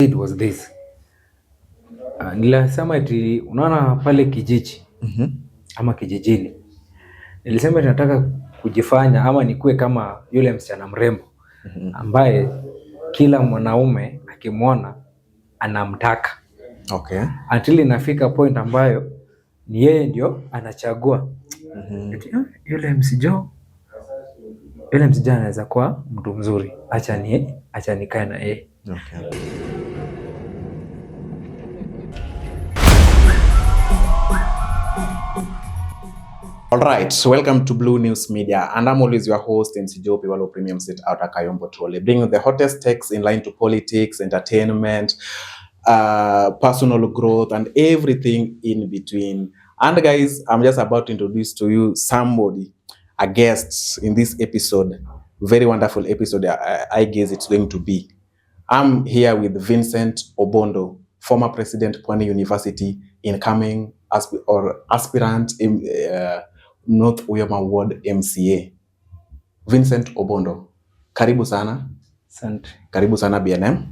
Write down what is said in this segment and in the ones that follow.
It was this. Nilisema eti unaona pale kijiji ama kijijini. Nilisema eti nataka kujifanya ama nikue kama yule msichana mrembo ambaye kila mwanaume akimwona anamtaka. Okay. Until inafika point ambayo ni yeye ndio anachagua. Eti yule msijo anaweza kuwa mtu mzuri. Acha nikae na yeye. Okay. Alright, so welcome to Blue News Media, and I'm always your host, MC Joe Piwalo Premium State out of Kayombo Trole, bringing the hottest takes in line to politics, entertainment, personal growth, and everything in between. And guys, I'm just about to introduce to you somebody, a guest in this episode, very wonderful episode. I guess it's going to be. I'm here with Vincent Obondo, former president Pwani University, incoming aspirant in North Uyoma Ward MCA. Vincent Obondo, karibu sana. Asante. Karibu sana BNM. Yeah.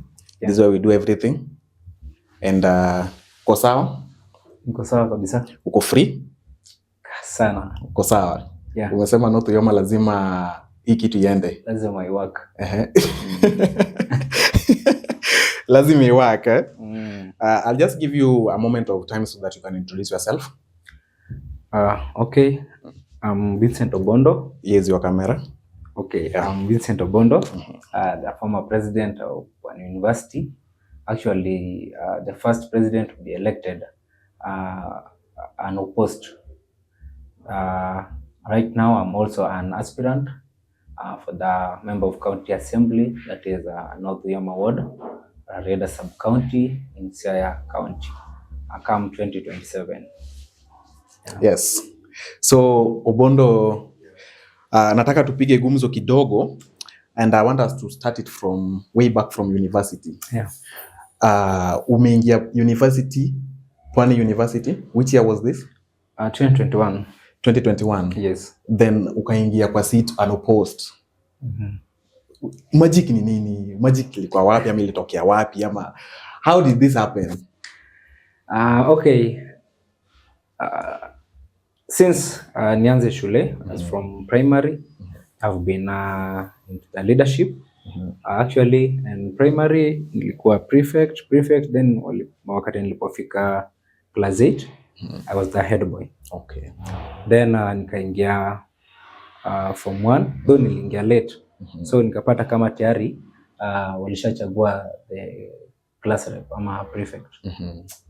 This is where we do everything. And uko sawa? Niko sawa kabisa. Uko free? Sana. Uko sawa? Yeah. Umesema North Uyoma lazima hii kitu iende. Lazima iwork. Lazima iwork, eh? I'll just give you a moment of time so that you can introduce yourself. Okay. I'm Vincent Obondo. Here's your camera. Okay. Yeah. I'm Vincent Obondo, the former president of Pwani University. Actually, the first president to be elected unopposed. Right now, I'm also an aspirant for the member of county assembly, that is North Uyoma Ward, Rarieda sub-county in Siaya County. I come 2027. Yeah. Yes. So Obondo, nataka tupige gumzo kidogo, and I want us to start it from way back from university. Yeah. Umeingia university, Pwani University. Which year was this? 2021. 2021. Yes. Then ukaingia kwa seat unopposed. Magic ni nini? Magic ilikuwa wapi ama ilitokea wapi ama how did this happen? Okay. Since nianze shule, as from primary, I've been into the leadership. Actually, in primary nilikuwa prefect, then wakati nilipofika class 8, I was the head boy. Okay. Then nikaingia form 1, though niliingia late. So nikapata kama tayari walishachagua the class rep ama prefect.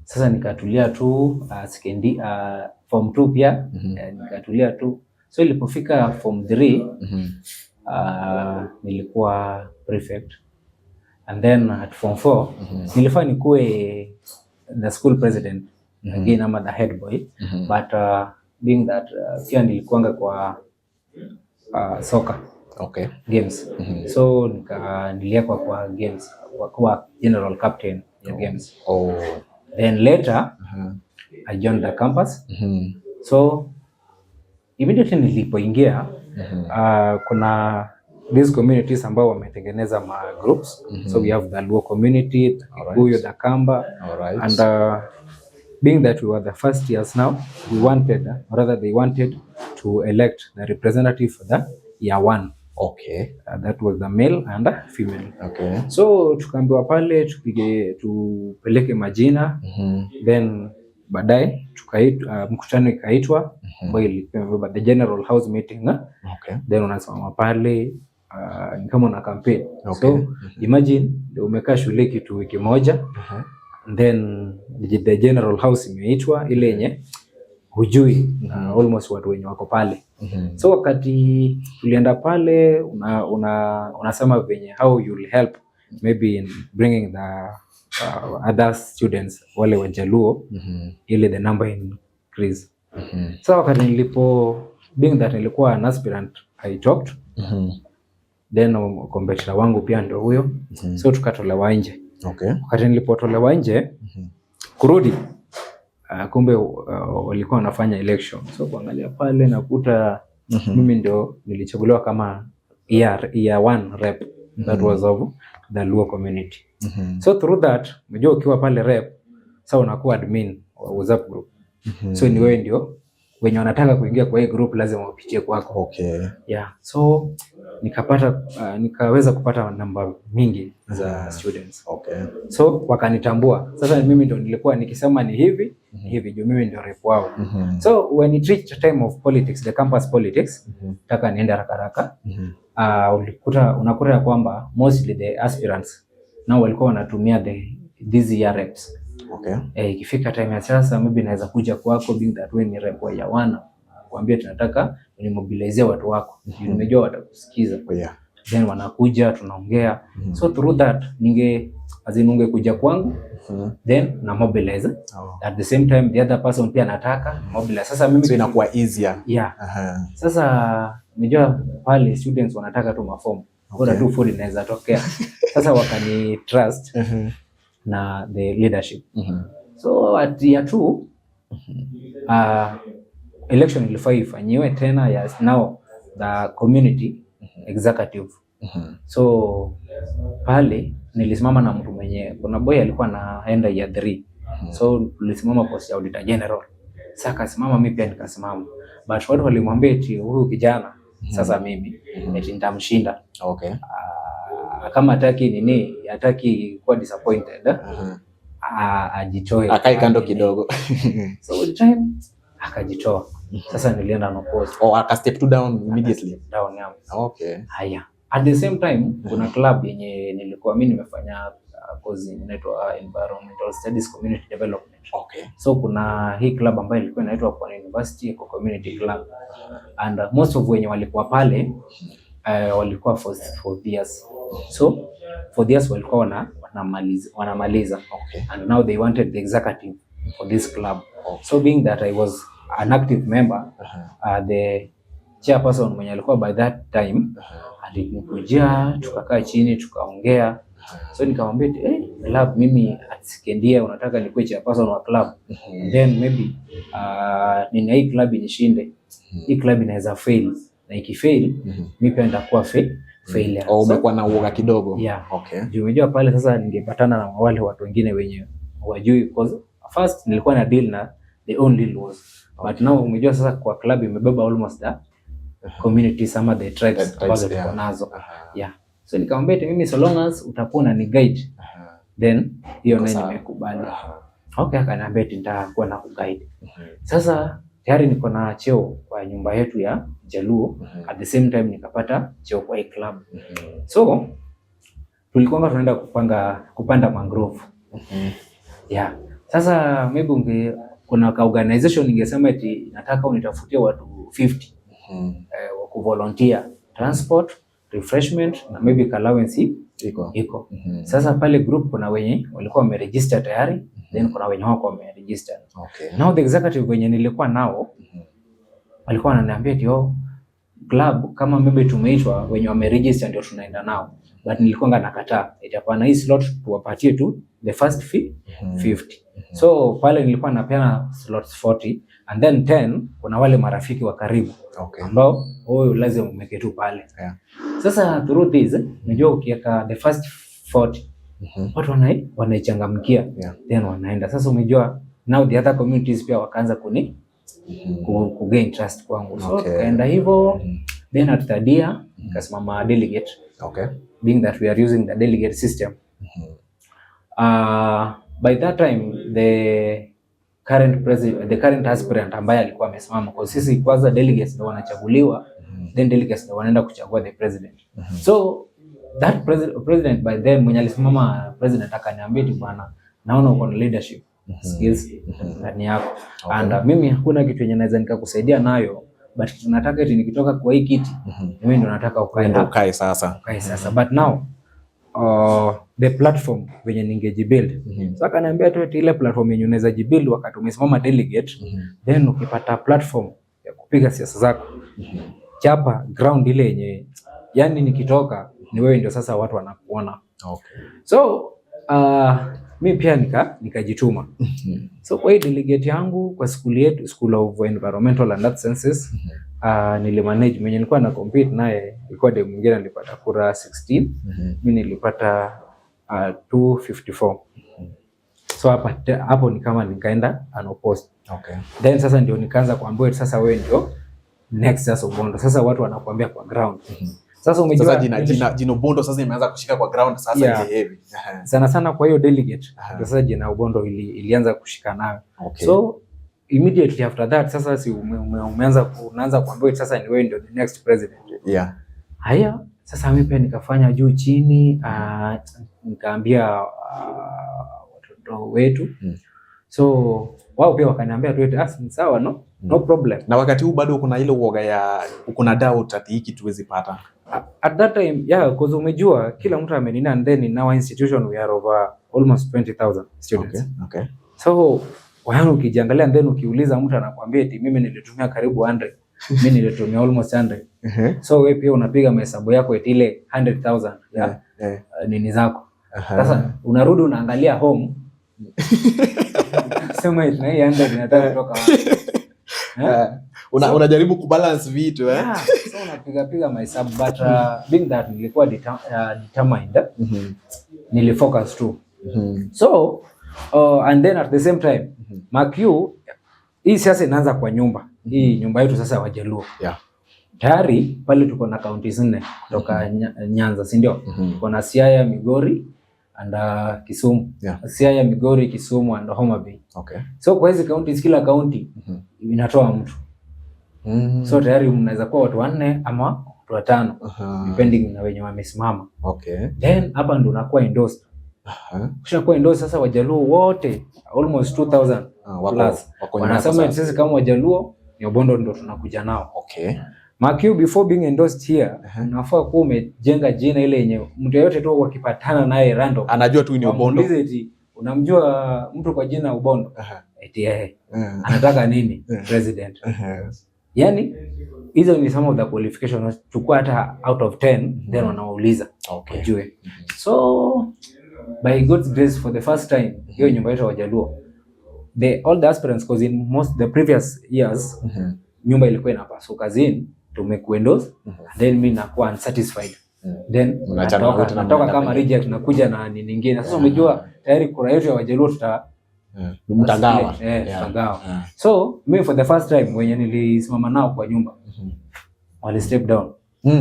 Sasa nikatulia tu form 2 pia nikatulia tu. So ilipofika form 3 nilikuwa prefect, and then at form 4 nilifaa nikuwe the school president again ama the head boy, but being that pia nilikuanga kwa soccer. Okay. Games. So niliekwa kwa games, kwa general captain ya games. Then later I joined the campus. So immediately nilipoingia kuna these communities ambao wametengeneza ma groups. So we have the Luo community, the Kikuyu, the Kamba. And being that we were the first years now, they wanted to elect the representative for the year 1. Okay. That was the male and female. Okay. So tukaambiwa pale tupeleke majina. Then baadaye mkutano ikaitwa, ambayo the general house meeting. Okay. Then unasimama pale ni kama una campaign. Okay. So imagine umekaa shule kitu wiki moja. Then the general house imeitwa, ile yenye hujui almost watu wenye wako pale. So wakati tulienda pale unasema venye how you will help maybe in bringing the other students wale wa Jaluo, ile the number increase. So wakati being that nilikuwa an aspirant, I talked. Then competitor wangu pia ndio huyo. So tukatolewa nje. Okay. Wakati nilipotolewa nje kurudi, kumbe walikuwa wanafanya election. So kuangalia pale nakuta mimi ndio nilichaguliwa kama year 1 rep. that was of the Luo community. So through that, unajua ukiwa pale rep, sasa unakuwa admin wa WhatsApp group. So ni wewe ndio wenye wanataka kuingia kwa hii group lazima upitie kwako. Okay. Yeah. So nikaweza kupata namba mingi za students. Okay. So wakanitambua. Sasa mimi ndio nilikuwa nikisema ni hivi, hivi juu mimi ndio rep wao. So when it reached the time of politics, the campus politics, nataka niende haraka. Unakuta ya kwamba mostly the aspirants nao walikuwa wanatumia these year reps. Okay. Ikifika time ya sasa maybe naweza kuja kwako being that way ni rep wa Yawana kuambia tunataka ni mobilize watu wako. Nimejua watakusikiza. Yeah. Then wanakuja tunaongea. So through that ninge kuja kwangu then na mobilize. At the same time the other person pia anataka mobilize. Sasa mimi so inakuwa easier. Yeah. Sasa nimejua pale students wanataka tu mafomu. Bora tu food inaweza tokea. Sasa wakani trust na the leadership. So at year 2 election ilifaa ifanyiwe tena ya now the community executive. So pale nilisimama na mtu mwenye kuna boy alikuwa anaenda year 3. So tulisimama post ya auditor general. Sasa akasimama, mimi pia nikasimama. But watu walimwambia eti huyu kijana sasa mimi eti nitamshinda. Okay. Kama hataki kuwa disappointed. Ajitoe. Akai kando kidogo. So the time akajitoa. Sasa nilienda no post. Aka step down immediately. Down yeah. Okay. Haya. At the same time kuna club yenye nilikuwa mimi nimefanya course inaitwa Environmental Studies Community Development. Okay. So kuna hii club ambayo ilikuwa inaitwa kwa University Community Club. And most of wenye walikuwa pale walikuwa for years. So for years walikuwa wanamaliza. Okay. And now they wanted the executive for this club. Okay. So being that I was an active member, the chairperson mwenye alikuwa by that time alikujia, tukakaa chini tukaongea. So nikamwambia club mimi at second year unataka nikuwe chairperson wa club. Then maybe nina hii club inishinde. Hii club inaweza fail. Na ikifail mimi pia nitakuwa failure. Umekuwa na uoga kidogo. Yeah. Okay. Umejua pale sasa ningepatana na wale watu wengine wenye wajui because first nilikuwa na deal na the only laws. But now umejua sasa kwa club imebeba almost the community some of the tribes ambazo tuko nazo. Yeah. So nikamwambia mimi so long as utakuwa ni guide then hiyo nani nimekubali. Okay, akaniambia nitakuwa na kuguide. Sasa tayari niko na cheo kwa nyumba yetu ya Jaluo. At the same time nikapata cheo kwa hii club. So tulikuwa tunaenda kupanda mangrove. Yeah. Sasa maybe kuna organization ningesema eti nataka unitafutie watu 50 wa kuvolunteer transport, refreshment na maybe allowance iko. Sasa pale group kuna wenye walikuwa wameregister tayari, then kuna wenye hawako wameregister. Okay. Now the executive wenye nilikuwa nao walikuwa wananiambia eti club kama maybe tumeitwa wenye wameregister ndio tunaenda nao. But nilikuwa nakataa. Itapana hii slot tuwapatie tu the first fee 50. So pale nilikuwa napeana slots 40 and then 10 kuna wale marafiki wa karibu. Okay. Ambao lazima umeke tu pale. Yeah. Sasa through this unajua ukiweka the first 40 watu wanaichangamkia. Yeah. Then wanaenda. Sasa umejua now the other communities pia wakaanza ku gain trust kwangu. So kaenda hivyo then at third year nikasimama delegate. Okay. Being that we are using the delegate system. By that time the current aspirant ambaye alikuwa amesimama kwa sisi kwanza delegates ndio wanachaguliwa then delegates ndio wanaenda kuchagua the president. So that president by then mwenye alisimama president akaniambia bwana naona uko na leadership skills ndani yako. And mimi hakuna kitu yenye naweza nikakusaidia nayo but tunataka eti nikitoka kwa hii kiti mimi ndo nataka ukae sasa. But now the platform venye ningejibuild. So akaniambia tu ile platform yenye unaweza jibuild wakati umesimama delegate then ukipata platform ya kupiga siasa zako chapa ground ile yenye yani nikitoka ni wewe ndio sasa watu wanakuona. Okay. So mimi pia nikajituma. So kwa hii delegate yangu kwa school yetu, School of Environmental and Earth Sciences, nilimanage mwenye nilikuwa na compete naye, ilikuwa dem mwingine alipata kura 16, mimi nilipata 254. So hapo ni kama nikaenda unopposed. Okay. Then sasa ndio nikaanza kuambiwa sasa wewe ndio next sasa Obondo. Sasa watu wanakuambia kwa ground. Sasa umejua jina Obondo sasa imeanza kushika kwa ground sasa ile heavy. Sana sana kwa hiyo delegate. Sasa jina Obondo ilianza kushika nayo. Okay. So immediately after that sasa si unaanza kuambiwa sasa ni wewe ndio the next president. Yeah. Haya, sasa mimi pia nikafanya juu chini, nikaambia watoto wetu. So wao pia wakaniambia tu ni sawa, no problem. Na wakati huu bado kuna ile uoga ya kuna doubt ati hiki tuwezi pata. At that time, because umejua kila mtu amenina, and then in our institution we are over almost 20,000 students. Okay. So wao ukijiangalia, and then ukiuliza mtu anakuambia eti mimi nilitumia karibu 100, mimi nilitumia almost 100. So wewe pia unapiga mahesabu yako eti ile 100,000 nini zako. Sasa unarudi unaangalia home. Sema eti na 100 inataka kutoka wapi? Unajaribu kubalance vitu so unapiga mahesabu, but being that nilikuwa determined, nilifocus too. So and then at the same time, mark you, hii sasa inaanza kwa nyumba. Hii nyumba yetu sasa Wajaluo. Tayari pale tuko na counties 4 kutoka Nyanza, si ndio? Tuko na Siaya, Migori and Kisumu. Siaya, Migori, Kisumu and Homa Bay. Okay. So kwa hizi counties, kila county inatoa mtu. So tayari mnaweza kuwa watu 4 ama watu 5 depending na wenye wamesimama. Okay. Then hapa ndo unakuwa endorsed. Ukishakuwa endorsed sasa Wajaluo wote almost 2,000 plus wanasema sisi kama Wajaluo ni Obondo ndo tunakuja nao. Okay. Mark you, before being endorsed here, unafaa kuwa umejenga jina ile yenye mtu yote tu wakipatana naye random anajua tu ni Obondo. Unamjua mtu kwa jina Obondo. Eti anataka nini? President. Yani hizo ni some of the qualifications. Chukua hata out of 10 then wanauliza. Okay. Ujue. So by God's grace, for the first time hiyo nyumba yetu Wajaluo, all the aspirants, because in the previous years nyumba ilikuwa inapasuka zini, tumekuendorse, then mimi nakuwa unsatisfied, then natoka kama reject na kuja na nini nyingine. Sasa umejua tayari kura yetu ya Wajaluo mtagawa. Mtagawa. So mimi for the first time wenye nilisimama nao kwa nyumba wali step down.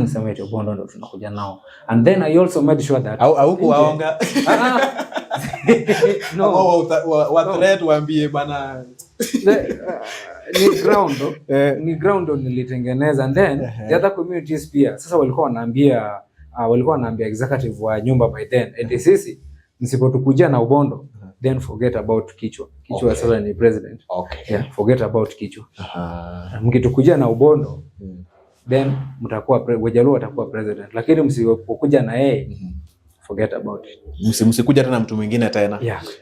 Sema eti Obondo ndo tunakuja nao, and then I also made sure that au kuwaonga no wa threat waambie bana ni ground nilitengeneza, and then the other communities pia sasa walikuwa wanaambia executive wa nyumba by then, and sisi msipotukujia na Obondo then forget about Kichwa. Sasa ni president. Forget about Kichwa. Mkitukujia na Obondo then Wajaluo watakuwa president, lakini msipokuja na yeye forget about it. Msikuja tena mtu mwingine tena.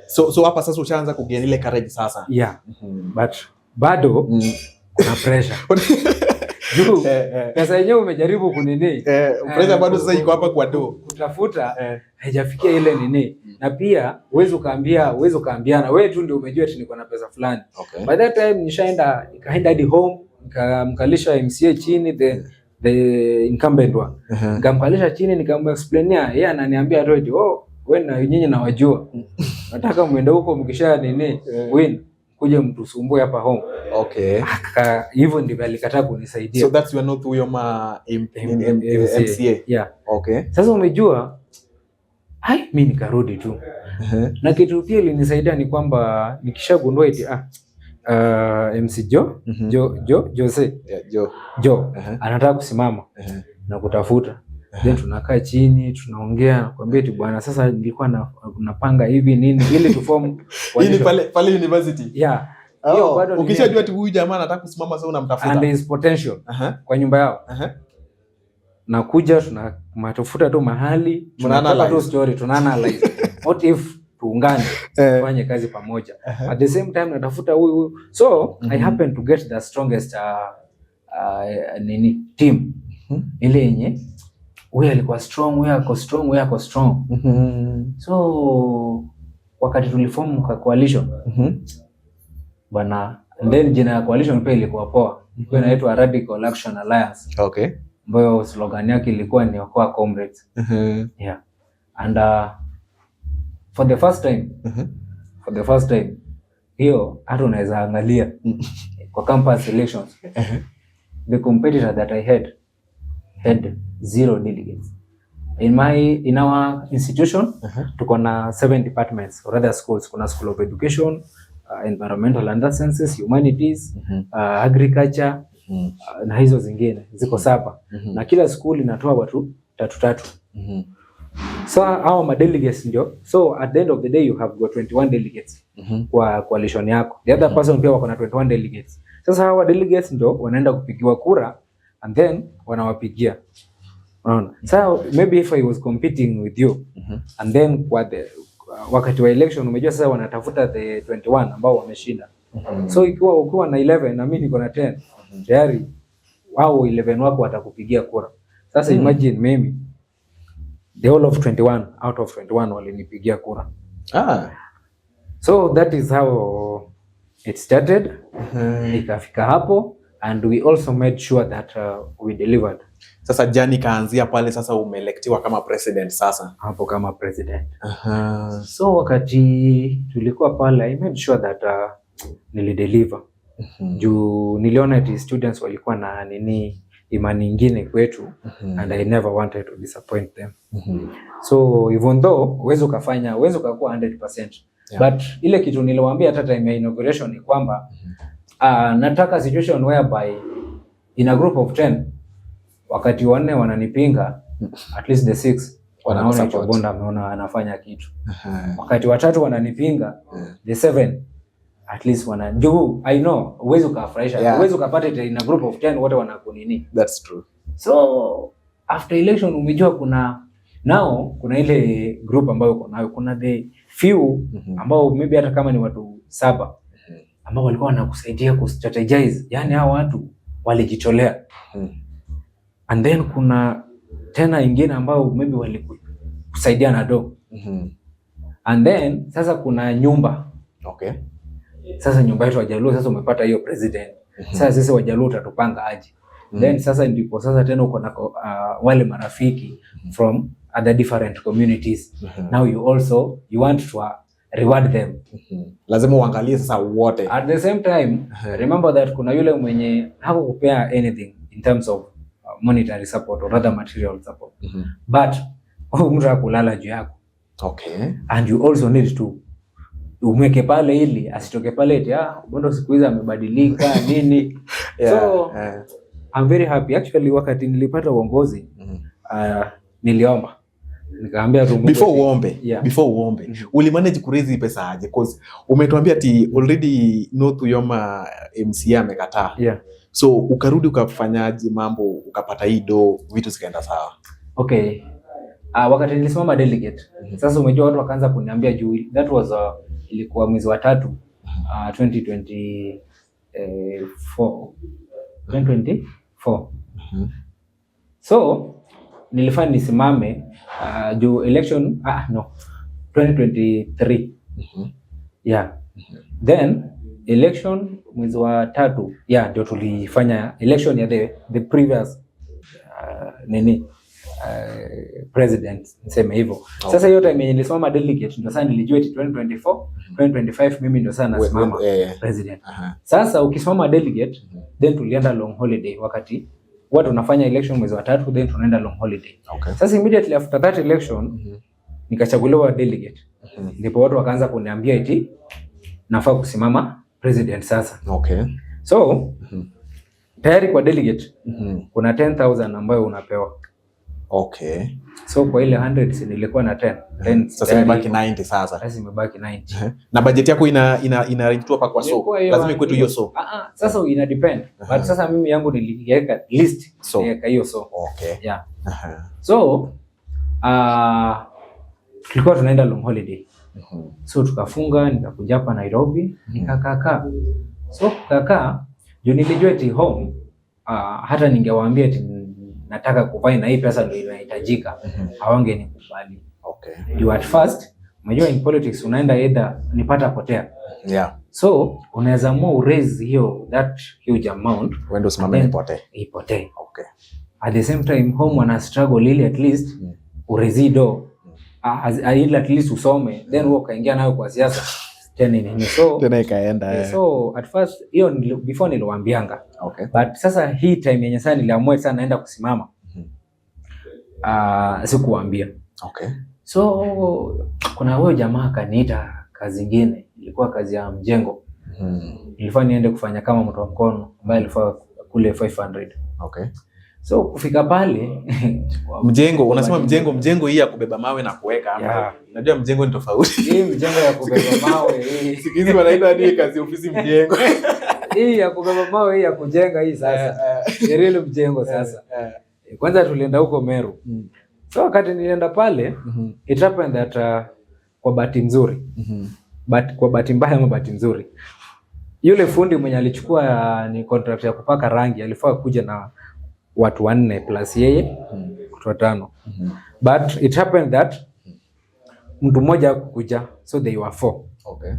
So hapa sasa ushaanza kugain ile courage sasa. But bado kuna pressure. Sasa yenyewe umejaribu kunini. Pressure bado sasa iko hapa kwa do. Kutafuta haijafikia ile nini. Na pia uwezo kaambiana wewe tu ndio umejua eti niko na pesa fulani. By that time nikaenda hadi home, nikamkalisha MCA chini, the incumbent one. Nikamkalisha chini, nikamexplainia, yeye ananiambia ati wewe na nyinyi na wajua. Nataka muende huko mkisha nini win kuja mtusumbue hapa home. Hivyo ndivyo alikataa kunisaidia. So that's you are not Uyoma MCA. Sasa umejua mimi nikarudi tu. Na kitu pia ilinisaidia ni kwamba nikishagundua eti MC Joe anataka kusimama na kutafuta, then tunakaa chini tunaongea, nakwambia eti bwana, sasa nilikuwa napanga hivi nini ili tu form hili pale university. Hiyo bado ukishajua eti huyu jamaa anataka kusimama, sasa unamtafuta and his potential kwa nyumba yao. Nakuja tunatafuta tu mahali tunataka tu story, tunaanalyze what if tuungane tufanye kazi pamoja. At the same time natafuta huyu. So I happen to get the strongest team ile yenye huyu alikuwa strong, huyu ako strong. So wakati tuliform kwa coalition bwana, and then jina ya coalition pia ilikuwa poa, ilikuwa inaitwa Radical Action Alliance. Okay. Ambayo slogan yake ilikuwa ni Okoa Comrades. Yeah. And for the first time hiyo hata unaweza angalia kwa campus elections the competitor that I had 0 delegates. In our institution tuko na 7 departments or rather schools. Kuna School of Education, Environmental and Earth Sciences, Humanities, Agriculture, na hizo zingine ziko 7. Na kila school inatoa watu 3. So our delegates ndio. So at the end of the day you have got 21 delegates kwa coalition yako. The other person pia wako na 21 delegates. Sasa hawa delegates ndio wanaenda kupigiwa kura and then wanawapigia. Unaona? So maybe if I was competing with you and then kwa wakati wa election umejua sasa wanatafuta the 21 ambao wameshinda. So ukiwa na 11 na mimi niko na 10, tayari wao 11 wako watakupigia kura. Sasa imagine mimi the whole of 21 out of 21 walinipigia kura. So that is how it started. Ikafika hapo and we also made sure that we delivered. Sasa jani kaanzia pale, sasa umeelektiwa kama president sasa. Hapo kama president. So wakati tulikuwa pale I made sure that nilideliver. Juu niliona ati students walikuwa na imani nyingine kwetu and I never wanted to disappoint them. So even though uwezo ukakuwa 100%. But ile kitu niliwaambia hata time ya inauguration ni kwamba nataka situation whereby in a group of 10 wakati 4 wananipinga, at least the 6 wanaona Chobonda ameona anafanya kitu. Wakati 3 wananipinga, the 7 at least wanajuu. I know uwezo ukafurahisha, uwezo ukapata in a group of 10 wote wanakunini. That's true. So after election umejua kuna ile group ambayo uko nayo, kuna the few ambao maybe hata kama ni watu 7 ambao walikuwa wanakusaidia ku-strategize, yani hao watu walijitolea. And then kuna tena ingine ambao maybe walikusaidia na do. And then sasa kuna nyumba. Okay. Sasa nyumba yetu Wajaluo sasa umepata hiyo president. Sasa sisi Wajaluo utatupanga aje? Then sasa ndipo sasa tena uko na wale marafiki from other different communities. Now you want to reward them. Lazima uangalie sasa wote. At the same time, remember that kuna yule mwenye hakukupea anything in terms of monetary support or rather material support. But mtu akulala juu yako. Okay. And you also need to umweke pale ili asitoke pale eti Bondo siku hizi amebadilika nini. So I'm very happy actually. Wakati nilipata uongozi niliomba, nikaambia before uombe ulimanage kuraise pesa aje? Because umetuambia ati already North Yoma MCA amekataa. So ukarudi ukafanyaje mambo, ukapata hii do, vitu zikaenda sawa? Okay. Wakati nilisimama delegate, sasa umejua watu wakaanza kuniambia juu that was ilikuwa mwezi wa 3 2024. So nilifanya nisimame juu election 2023. Then election mwezi wa 3 ndio tulifanya election ya the previous president, niseme hivyo. Sasa hiyo time nilisimama delegate ndio sana nilijua eti 2025 mimi ndio sana nasimama president. Sasa ukisimama delegate then tulienda long holiday, wakati watu wanafanya election mwezi wa 3 then tunaenda long holiday. Sasa immediately after that election nikachaguliwa delegate. Ndipo watu wakaanza kuniambia eti nafaa kusimama president sasa. So tayari kwa delegate kuna 10,000 ambayo unapewa. So kwa ile 100 nilikuwa na 10. Sasa imebaki 90 sasa. Sasa imebaki 90. Na budget yako inaitwa pa kwa so. Lazima ikuwe tu hiyo so. Sasa ina depend. But sasa mimi yangu niliweka list ya hiyo so. So tulikuwa tunaenda long holiday. So tukafunga, nikakuja hapa Nairobi, nikakaa. So kukaa ndio nilijua eti home hata ningewaambia eti nataka kuvai na hii pesa ndio inahitajika, hawangenikubali. At first Unajua in politics unaenda either nipata potea. Yeah. So unaweza amua raise hiyo that huge amount wendo simame ipotee. Okay. At the same time home wana struggle ili at least urezido ili at least usome then wewe kaingia nayo kwa siasa tena ikaenda. So at first hiyo before niliwaambianga. Okay. But sasa hii time yenye sana niliamua sana naenda kusimama. Sikuwaambia. Okay. So kuna huyo jamaa kaniita kazi nyingine, ilikuwa kazi ya mjengo. Nilifaa niende kufanya kama mtu wa mkono ambaye alifaa kule 500. Okay. So kufika pale mjengo, unasema mjengo hii ya kubeba mawe na kuweka hapa. Yeah. Unajua mjengo ni tofauti. Hii mjengo ya kubeba mawe hii. Siku hizi wanaita hadi kazi ofisi mjengo. Hii ya kubeba mawe hii ya kujenga hii sasa. Ni real mjengo sasa. Kwanza tulienda huko Meru. So wakati nilienda pale, it happened that kwa bahati nzuri. Kwa bahati mbaya ama bahati nzuri. Yule fundi mwenye alichukua ni contract ya kupaka rangi, alifaa kuja na watu 4 plus yeye, watu 5. But it happened that mtu mmoja hakukuja, so they were 4. Okay.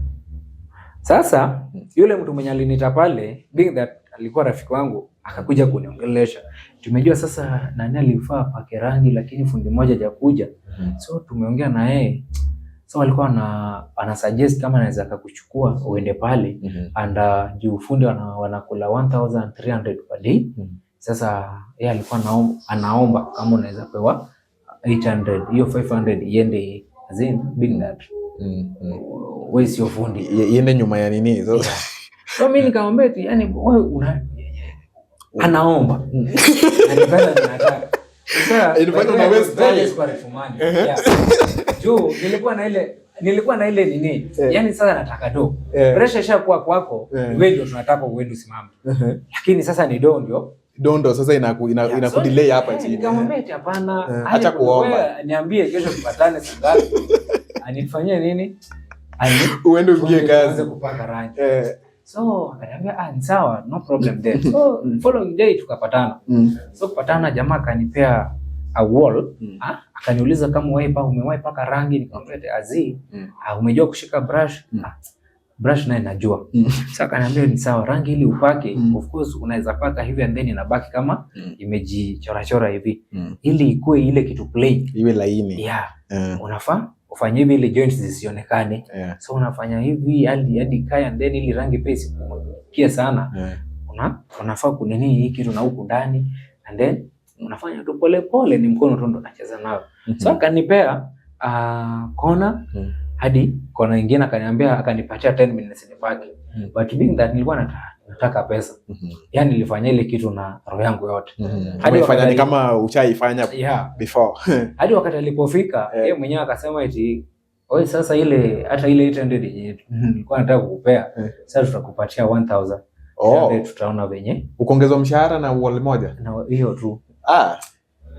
Sasa yule mtu mwenye alinita pale, being that alikuwa rafiki wangu, akakuja kuniongelesha. Tumejua sasa nani alifaa pake rangi lakini fundi mmoja hajakuja. So tumeongea na yeye. So alikuwa ana suggest kama anaweza kukuchukua uende pale and juu fundi wanakula 1300 per day. Sasa yeye alikuwa anaomba kama unaweza pewa 800, hiyo 500 iende azin being that. Wewe sio fundi. Iende nyuma ya nini hizo? So mimi nikamwambia eti yani wewe anaomba. Anipenda nataka. Sasa ilifanya na waste time. Juu nilikuwa na ile nini? Yaani sasa nataka do. Pressure ishakuwa kwako, wewe ndio tunataka uende usimame. Lakini sasa ni do ndio sasa inakudelay hapa chini. Nikamwambia eti hapana, acha kuomba. Niambie kesho tupatane saa ngapi? Anifanyie nini? Uende uingie kazi kupaka rangi. So akaniambia ni sawa, no problem then. So following day tukapatana. So kupatana jamaa kanipea a wall, akaniuliza kama wewe umewahi paka rangi, nikamwambia azi, umejua kushika brush? Brush naye najua. Sasa akaniambia ni sawa, rangi ili upake, of course unaweza paka hivi and then inabaki kama imejichora hivi. Ili ikue ile kitu plain, iwe laini. Yeah. Unafaa ufanye hivi ili joints zisionekane. So unafanya hivi hadi kaya and then ili rangi pia isikie sana. Unafaa kunini hii kitu na huku ndani and then unafanya tu pole pole, ni mkono tu ndo unacheza nao. So akanipea kona hadi kona nyingine, akaniambia akanipatia 10 minutes nipake. But being that nilikuwa nataka pesa. Yaani nilifanya ile kitu na roho yangu yote. Hadi fanya ni kama ushaifanya before. Hadi wakati alipofika yeye mwenyewe akasema eti wewe sasa ile hata ile 800 yenyewe nilikuwa nataka kukupea, sasa tutakupatia 1000. Ndio tutaona venye ukoongezwa mshahara na wall moja. Na hiyo tu.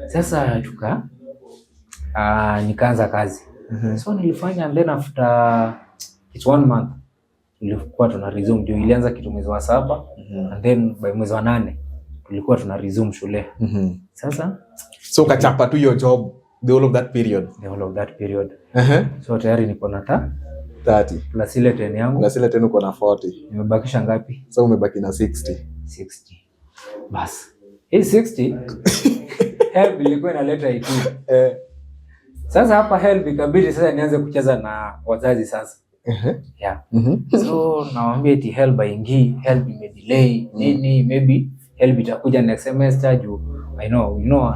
Sasa nikaanza kazi. So nilifanya and then after it's 1 month tulikuwa tuna resume. Ndio ilianza kitu mwezi wa 7 and then by mwezi wa 8 tulikuwa tuna resume shule. Sasa so kachapa tu your job the whole of that period. So tayari niko na 30 plus ile 10 yangu. Plus ile 10 uko na 40. Nimebakisha ngapi? So umebaki na 60. Bas. Hii 60 help ilikuwa inaleta itu. Sasa hapa help ikabidi sasa nianze kucheza na wazazi sasa. Yeah. So nawaambia eti help haingii, help imedelay nini, maybe help itakuja next semester juu I know,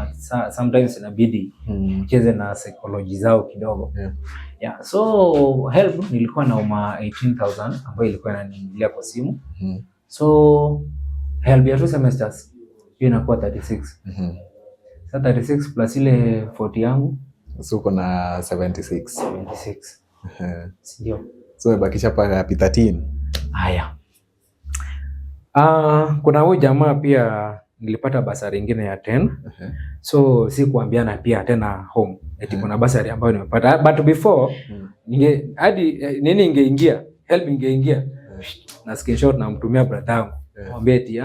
sometimes inabidi ucheze na psychology zao kidogo. Yeah. So help nilikuwa na 18,000 ambayo ilikuwa inaniingilia kwa simu. So help ya 2 semesters hiyo inakuwa 36. Sasa 36 plus ile 40 yangu so uko na 76. Sio. So umebakisha pa 13. Haya. Kuna huyu jamaa pia nilipata basari nyingine ya 10. So si kuambiana pia tena home. Eti kuna basari ambayo nimepata. But before hadi nini ingeingia, help ingeingia. Na screenshot na mtumia brother yangu. Mwambie eti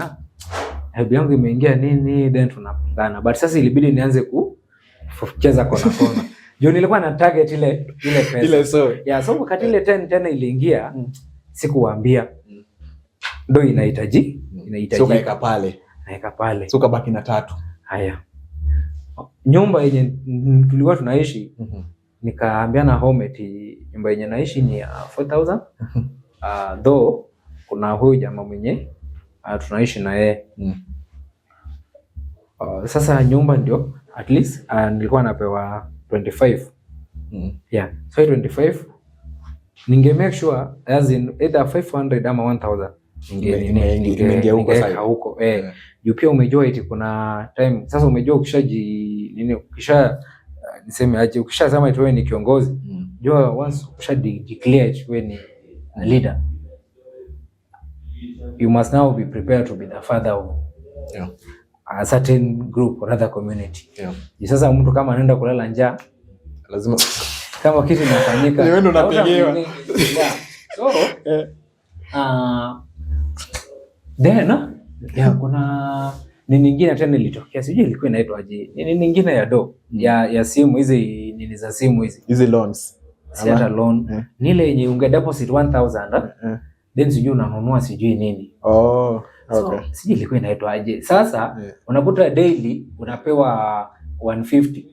help yangu imeingia nini, then tunapangana. But sasa ilibidi nianze kucheza kona. Juu nilikuwa na target ile pesa. Ile so. Yeah, so wakati ile 10 iliingia, sikuwaambia. Ndio inahitaji. So kaeka pale. Naeka pale. So kabaki na 3. Haya. Nyumba yenye tulikuwa tunaishi, nikaambia na homemate nyumba yenye naishi ni 4000. Though kuna huyu jamaa mwenye tunaishi na yeye. Sasa nyumba ndio at least nilikuwa napewa 25. Yeah. So 25 ninge make sure as in either 500 ama 1000 ningeweka huko. Juu pia umejua eti kuna time sasa umejua niseme aje ukishasema eti wewe ni kiongozi. Jua once declare wewe ni leader, you must now be prepared to be the father of a certain group or other community. Sasa mtu kama anaenda kulala njaa lazima kama kitu kinafanyika wewe ndo unapigiwa. So then kuna nini nyingine tena ilitokea, sijui ilikuwa inaitwa aje, nini nyingine ya ya simu hizi, nini za simu hizi loans, si hata loan ni ile yenye unge deposit 1000 then sijui unanunua sijui nini. Okay. So sijui ilikuwa inaitwa aje. Sasa unakuta daily unapewa 150.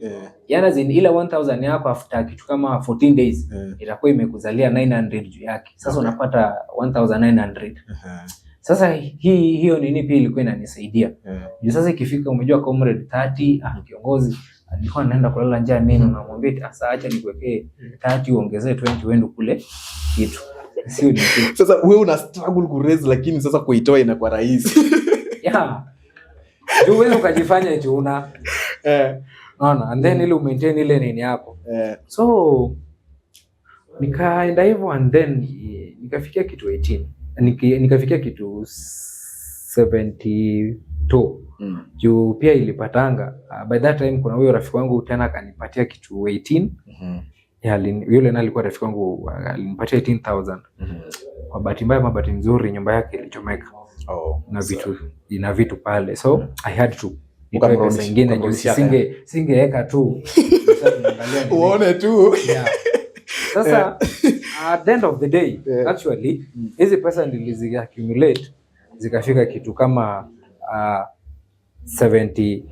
Yaani ile 1000 yako after kitu kama 14 days itakuwa imekuzalia 900 juu yake. Sasa unapata 1900. Sasa hiyo nini pia ilikuwa inanisaidia. Sasa ikifika umejua comrade 30 kiongozi alikuwa anaenda kulala njaa nini, unamwambia sasa acha nikuwekee 30 uongezee 20 uende kule kitu. Sio ni kitu. Sasa wewe una struggle ku raise, lakini sasa kuitoa inakuwa rahisi. Juu wewe ukajifanya eti una naona and then ile maintain ile nini yako. So nikaenda hivyo and then nikafikia kitu 18. Nikafikia kitu 72. Juu pia ilipatanga by that time kuna huyo rafiki wangu tena akanipatia kitu 18. Yule na alikuwa rafiki wangu alinipatia 18000. Kwa bahati mbaya mabati nzuri nyumba yake ilichomeka. Na vitu pale. So I had to pesa nyingine juu singeweka tu. Sasa tunaangalia uone tu. Sasa at the end of the day actually hizi pesa nilizi accumulate zikafika kitu kama 74.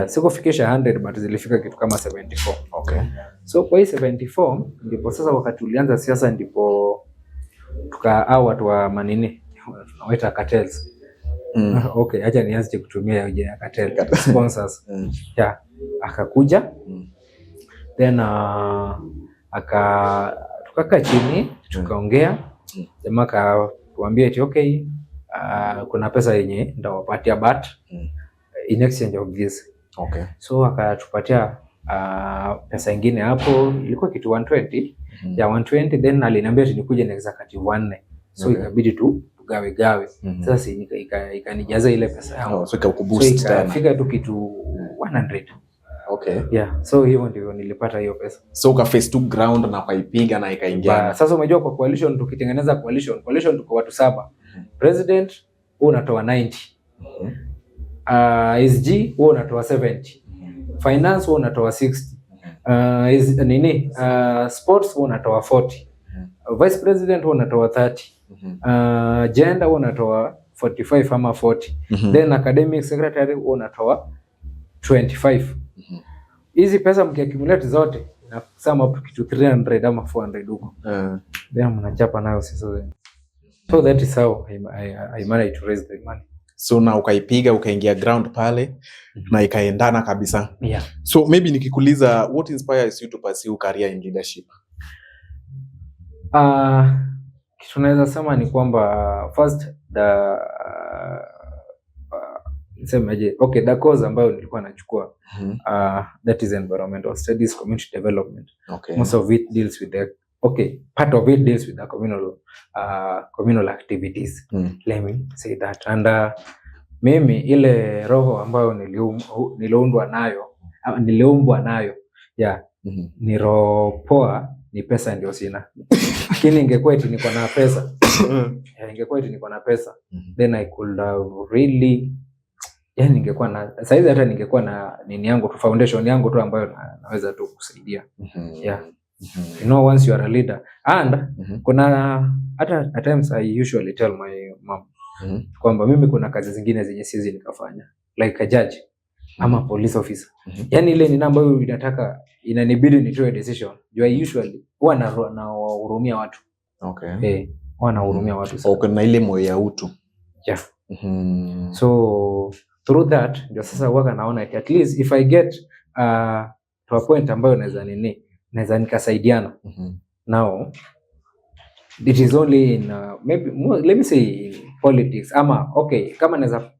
Sikufikisha 100 but zilifika kitu kama 74. So kwa hii 74 ndipo sasa wakati tulianza siasa ndipo au watu wa manini tunawaita cartels. Acha nianze kutumia hiyo jina cartel sponsors. Akakuja then tukakaa chini tukaongea, jamaa akatuambia eti kuna pesa yenye ndawapatia but in exchange of this. So akatupatia pesa nyingine hapo ilikuwa kitu 120. 120 then aliniambia eti nikuje na executive 4. So ikabidi tu gawe. Sasa ikanijaza ile pesa yangu. So ikakuboost tena. Ikafika tu kitu 100. So hivyo ndivyo nilipata hiyo pesa. So uka face to ground na ukaipiga na ikaingia. Sasa umejua kwa coalition tukitengeneza coalition tuko watu 7. President huo unatoa 90. SG huo unatoa 70. Finance huo unatoa 60. Sports huo unatoa 40. Vice President huo unatoa 30. Gender huo unatoa 45 ama 40. Then academic secretary huo unatoa 25. Hizi pesa mkiaccumulate zote na sum up kitu 300 ama 400 huko. Then mnachapa nayo sasa. So that is how I managed to raise the money. So na ukaipiga ukaingia ground pale na ikaendana kabisa. So maybe nikikuuliza what inspires you to pursue career in leadership? Kitu naweza sema ni kwamba first the course ambayo nilikuwa nachukua that is environmental studies, community development. Most of it deals with part of it deals with the communal activities. Let me say that. And mimi ile roho ambayo niliumbwa nayo ni roho poa, ni pesa ndio sina. Lakini ingekuwa eti niko na pesa then I could have really yani ningekuwa na saizi hata ningekuwa na nini yangu tu, foundation yangu tu ambayo naweza tu kusaidia. Yeah. You know, once you are a leader and kuna hata at times I usually tell my mom kwamba mimi kuna kazi zingine zenye siwezi nikafanya like a judge ama police officer. Yani ile ni ambayo inataka inanibidi nitoe decision. I usually huwa na hurumia watu. Okay. Huwa na hurumia watu sana. Okay, na ile moyo ya utu. Yeah. So through that ndio sasa waka naona at least if I get to a point ambayo naweza nikasaidiana. Now it is only in maybe let me say in politics ama okay kama naweza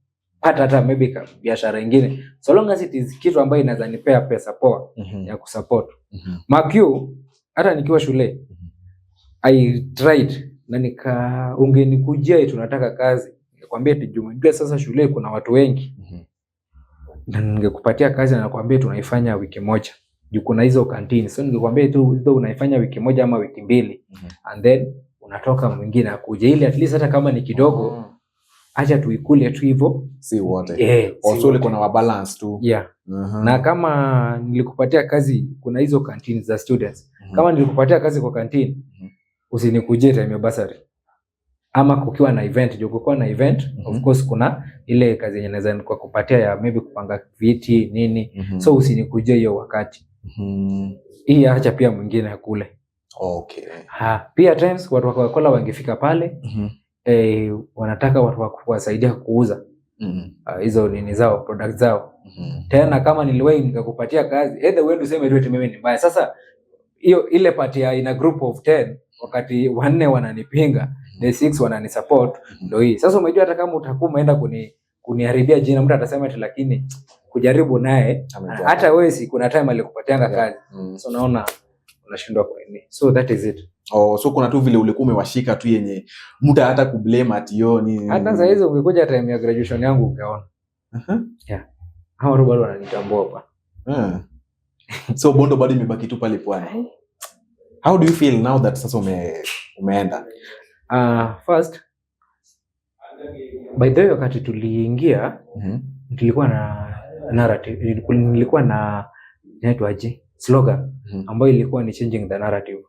pata hata maybe biashara nyingine so long as it is kitu ambayo inaweza nipea pesa poa ya kusupport. Makyu hata nikiwa shule I tried na ungenikujia tunataka kazi nikwambia tujumbe sasa shule kuna watu wengi na ningekupatia kazi na nakwambia tunaifanya wiki moja juu kuna hizo canteen so ningekwambia tu hizo unaifanya wiki moja ama wiki mbili and then unatoka mwingine akuje ili at least hata kama ni kidogo acha tuikule tu hivyo si wote also ile kuna balance tu. Na kama nilikupatia kazi kuna hizo canteen za students kama nilikupatia kazi kwa canteen usinikujie time ya basari ama kukiwa na event juu kukiwa na event of course kuna ile kazi yenye naweza kukupatia ya maybe kupanga viti nini so usinikujie hiyo wakati hii acha pia mwingine akule. Okay. Pia times watu wa Coca-Cola wangefika pale wanataka watu wa kuwasaidia kuuza hizo nini zao product zao tena kama niliwahi nikakupatia kazi either wewe useme tu mimi ni mbaya sasa hiyo ile party ya in a group of 10 wakati wanne wananipinga the 6 wananisupport ndio hii sasa umejua hata kama utakuwa umeenda kuniharibia jina mtu atasema eti lakini kujaribu naye hata wewe si kuna time alikupatianga kazi so naona unashindwa kwa nini so that is it. So kuna tu vile ulikuwa umewashika tu yenye mtu hata kublame ati yo nini hata sasa hizo ungekuja time ya graduation yangu ungeona hao bado wananitambua hapa so Bondo bado imebaki tu pale Pwani. How do you feel now that sasa umeenda? First by the way wakati tuliingia nilikuwa na narrative nilikuwa na inaitwaje slogan ambayo ilikuwa ni changing the narrative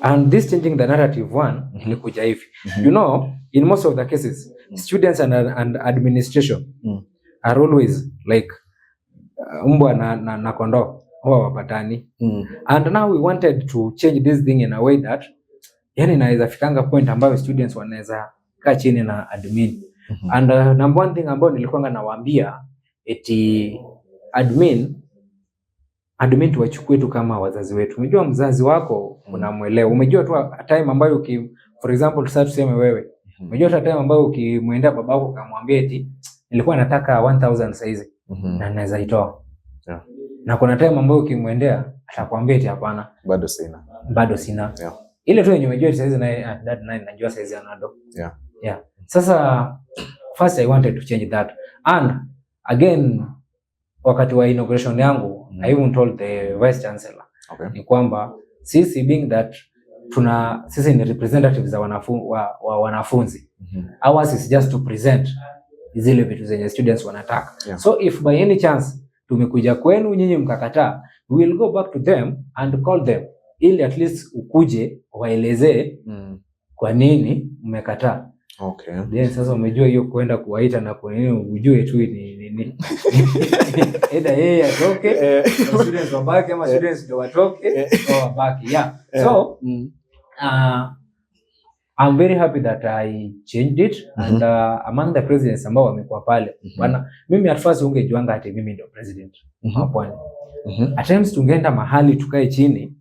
and this changing the narrative one ilikuja hivi you know in most of the cases students and administration are always like mbwa na kondoo huwa wapatani and now we wanted to change this thing in a way that yani naweza fikanga point ambayo students wanaweza kaa chini na admin and number one thing ambayo nilikuwa nawaambia eti admin tuwachukue tu kama wazazi wetu. Umejua mzazi wako unamuelewa. Umejua tu time ambayo for example sasa tuseme wewe. Umejua tu time ambayo ukimwendea babako kamwambia eti nilikuwa nataka 1000 saizi na naweza itoa. Na kuna time ambayo ukimwendea atakwambia eti hapana. Bado sina. Ile tu yenye umejua saizi na dad naye najua saizi anado. Sasa first I wanted to change that and again wakati wa inauguration yangu I even told the vice chancellor ni kwamba sisi being that sisi ni representatives wa wanafunzi ours is just to present zile vitu zenye students wanataka so if by any chance tumekuja kwenu nyinyi mkakataa we will go back to them and call them ili at least ukuje waelezee kwa nini mmekataa. Then sasa umejua hiyo kwenda kuwaita na kwa nini ujue tu ni either yeye atoke students wabaki ama students ndio watoke au wabaki so I'm very happy that I changed it and among the presidents ambao wamekuwa pale bwana mimi at first ungejuanga ati mimi ndio president hapo at times tungeenda mahali tukae chini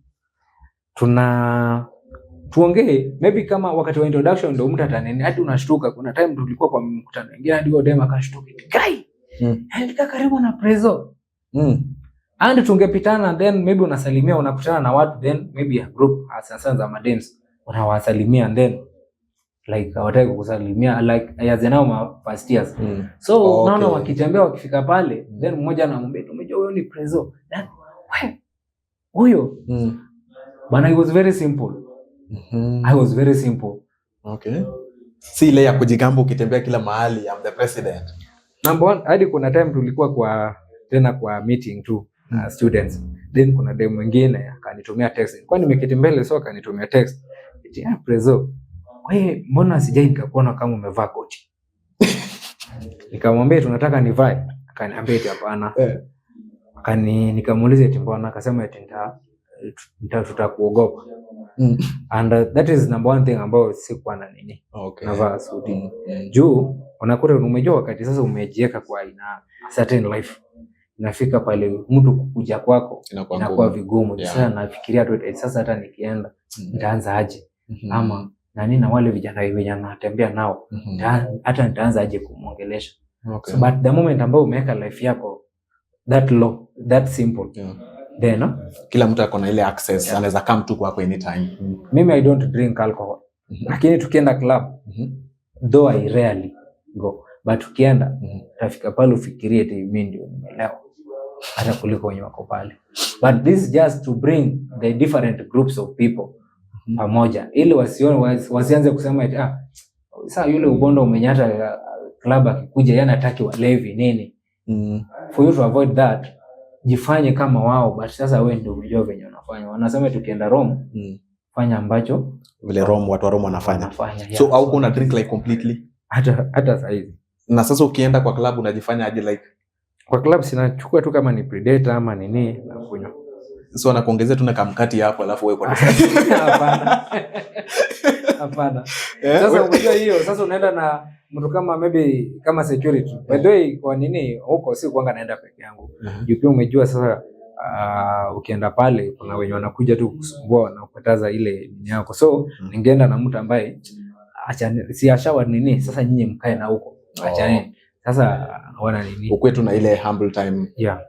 tuongee maybe kama wakati wa introduction ndio mtu ataneni hadi unashtuka kuna time tulikuwa kwa mkutano mwingine hadi wao dema akashtuka kai alika karibu na prezo and tungepitana then maybe unasalimia unakutana na watu then maybe a group sasa za madems unawasalimia and then like hawataka kukusalimia like as now first years so naona wakitembea wakifika pale then mmoja anamwambia umejua huyo ni prezo huyo bana it was very simple I was very simple. Si ile ya kujigamba ukitembea kila mahali I'm the president. Number one, hadi kuna time tulikuwa kwa meeting tu students. Then kuna dem mwingine akanitumia text. Kwa nimeketi mbele so akanitumia text. Eti Prezo, wewe mbona sijai nikakuona kama umevaa koti? Nikamwambia tunataka nivae. Akaniambia eti hapana. Nikamuuliza eti mbona, akasema eti tutakuogopa. And that is number one thing ambayo sikuwa na nini. Navaa suti. Juu unakuta umejua wakati sasa umejiweka kwa ina certain life. Inafika pale mtu kukuja kwako inakuwa vigumu. Sasa nafikiria tu sasa hata nikienda nitaanza aje? Ama na wale vijana wanatembea nao hata nitaanza aje kumuongelesha? So, but the moment ambao umeweka life yako that low, that simple, then kila mtu ako na ile access, anaweza come tu kwako anytime. Mimi I don't drink alcohol. Lakini tukienda club, though I rarely go, but tukienda utafika pale ufikirie eti mimi ndio nimelewa hata kuliko wenye wako pale. But this is just to bring the different groups of people pamoja, ili wasianze kusema eti sasa yule ubondo umenyata club akikuja yana hataki walevi nini. For you to avoid that, jifanye kama wao, but sasa wewe ndio unajua venye unafanya. Wanasema tukienda Rome, fanya ambacho vile Rome, watu wa Rome wanafanya. So au kuna drink like completely hata saizi. Na sasa ukienda kwa club unajifanya aje? Like kwa club sinachukua tu kama ni Predator ama nini na kunywa. So anakuongezea tu na kamkati hapo alafu wewe kwa hapana. Hapana. Sasa unajua hiyo, sasa unaenda na mtu kama maybe kama security. By the way, kwa nini huko si kuanga naenda peke yangu? Pia umejua sasa ukienda pale kuna wenye wanakuja tu kusumbua na kukataza ile nini yako. So ningeenda na mtu ambaye si ashawa nini, sasa nyinyi mkae na huko. Achane. Sasa wana nini? Ukwetu na ile humble time. Yeah.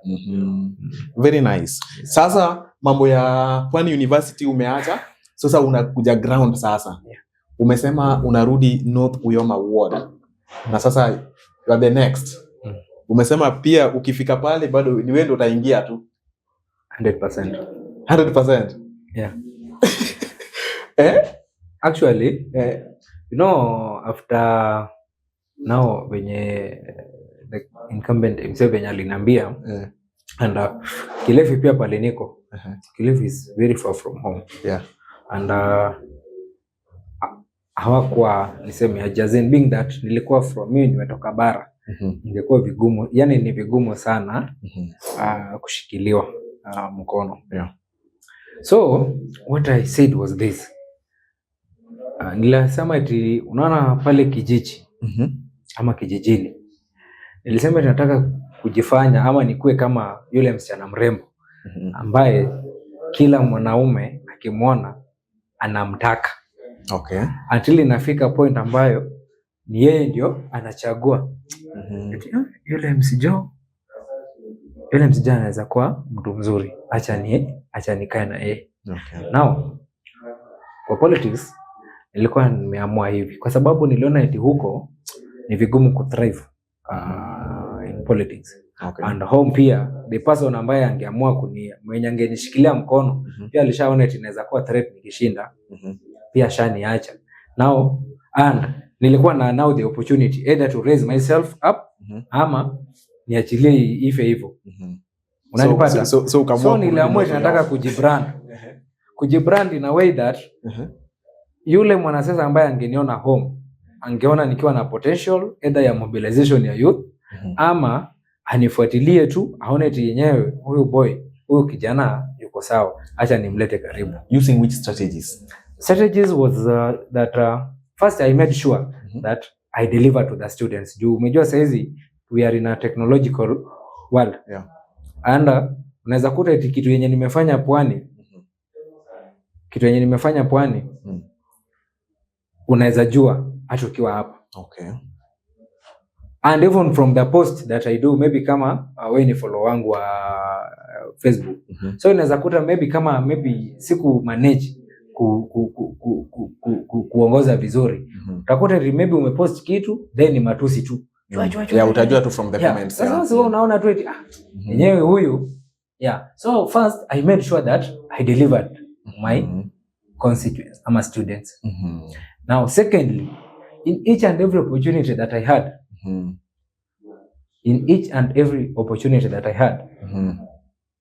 Very nice. Sasa mambo ya Pwani University umeacha. Sasa unakuja ground sasa. Umesema unarudi North Uyoma Ward. Na sasa you are the next. Umesema pia ukifika pale bado ni wewe ndio utaingia tu. 100%. 100%. Yeah. Actually, you know, after now venye the incumbent himself venye aliniambia and Kilifi pia pale niko. Kilifi is very far from home. Yeah. And hawakuwa niseme adjacent, being that nilikuwa from mimi nimetoka bara. Ingekuwa vigumu, yani ni vigumu sana kushikiliwa mkono. Yeah. So what I said was this. Nilisema eti unaona pale kijiji ama kijijini, nilisema nataka kujifanya ama nikue kama yule msichana mrembo ambaye kila mwanaume akimwona anamtaka. Okay. Until inafika point ambayo ni yeye ndio anachagua. Yule msijo anaweza kuwa mtu mzuri, acha nikae na yeye. Okay. Now kwa politics nilikuwa nimeamua hivi kwa sababu niliona eti huko ni vigumu ku thrive in politics. Okay. And home pia the person ambaye angeamua mwenye angenishikilia mkono pia alishaona eti inaweza kuwa threat nikishinda. Pia shaniacha. Now and nilikuwa na now the opportunity either to raise myself up ama niachilie ife hivyo. Unanipata? So niliamua nataka kujibrand in a way that yule mwanasiasa ambaye angeniona home angeona nikiwa na potential either ya mobilization ya youth ama anifuatilie tu aone eti yenyewe huyu kijana yuko sawa, acha nimlete karibu. Using which strategies? Strategies was that first I made sure that I deliver to the students. Juu umejua saizi we are in a technological world. Yeah. And unaweza kuta eti kitu yenye nimefanya Pwani unaweza jua hata ukiwa hapa. Okay. And even from the post that I do, maybe kama wewe ni follow wangu wa Facebook. So unaweza kuta maybe siku manage kuongoza vizuri. Utakuta maybe umepost kitu then ni matusi tu. Yeah, utajua tu from the comments. Sasa wewe unaona tu eti yenyewe huyu. Yeah. So first I made sure that I delivered my constituents ama students. Now secondly, in each and every opportunity that I had, in each and every opportunity that I had,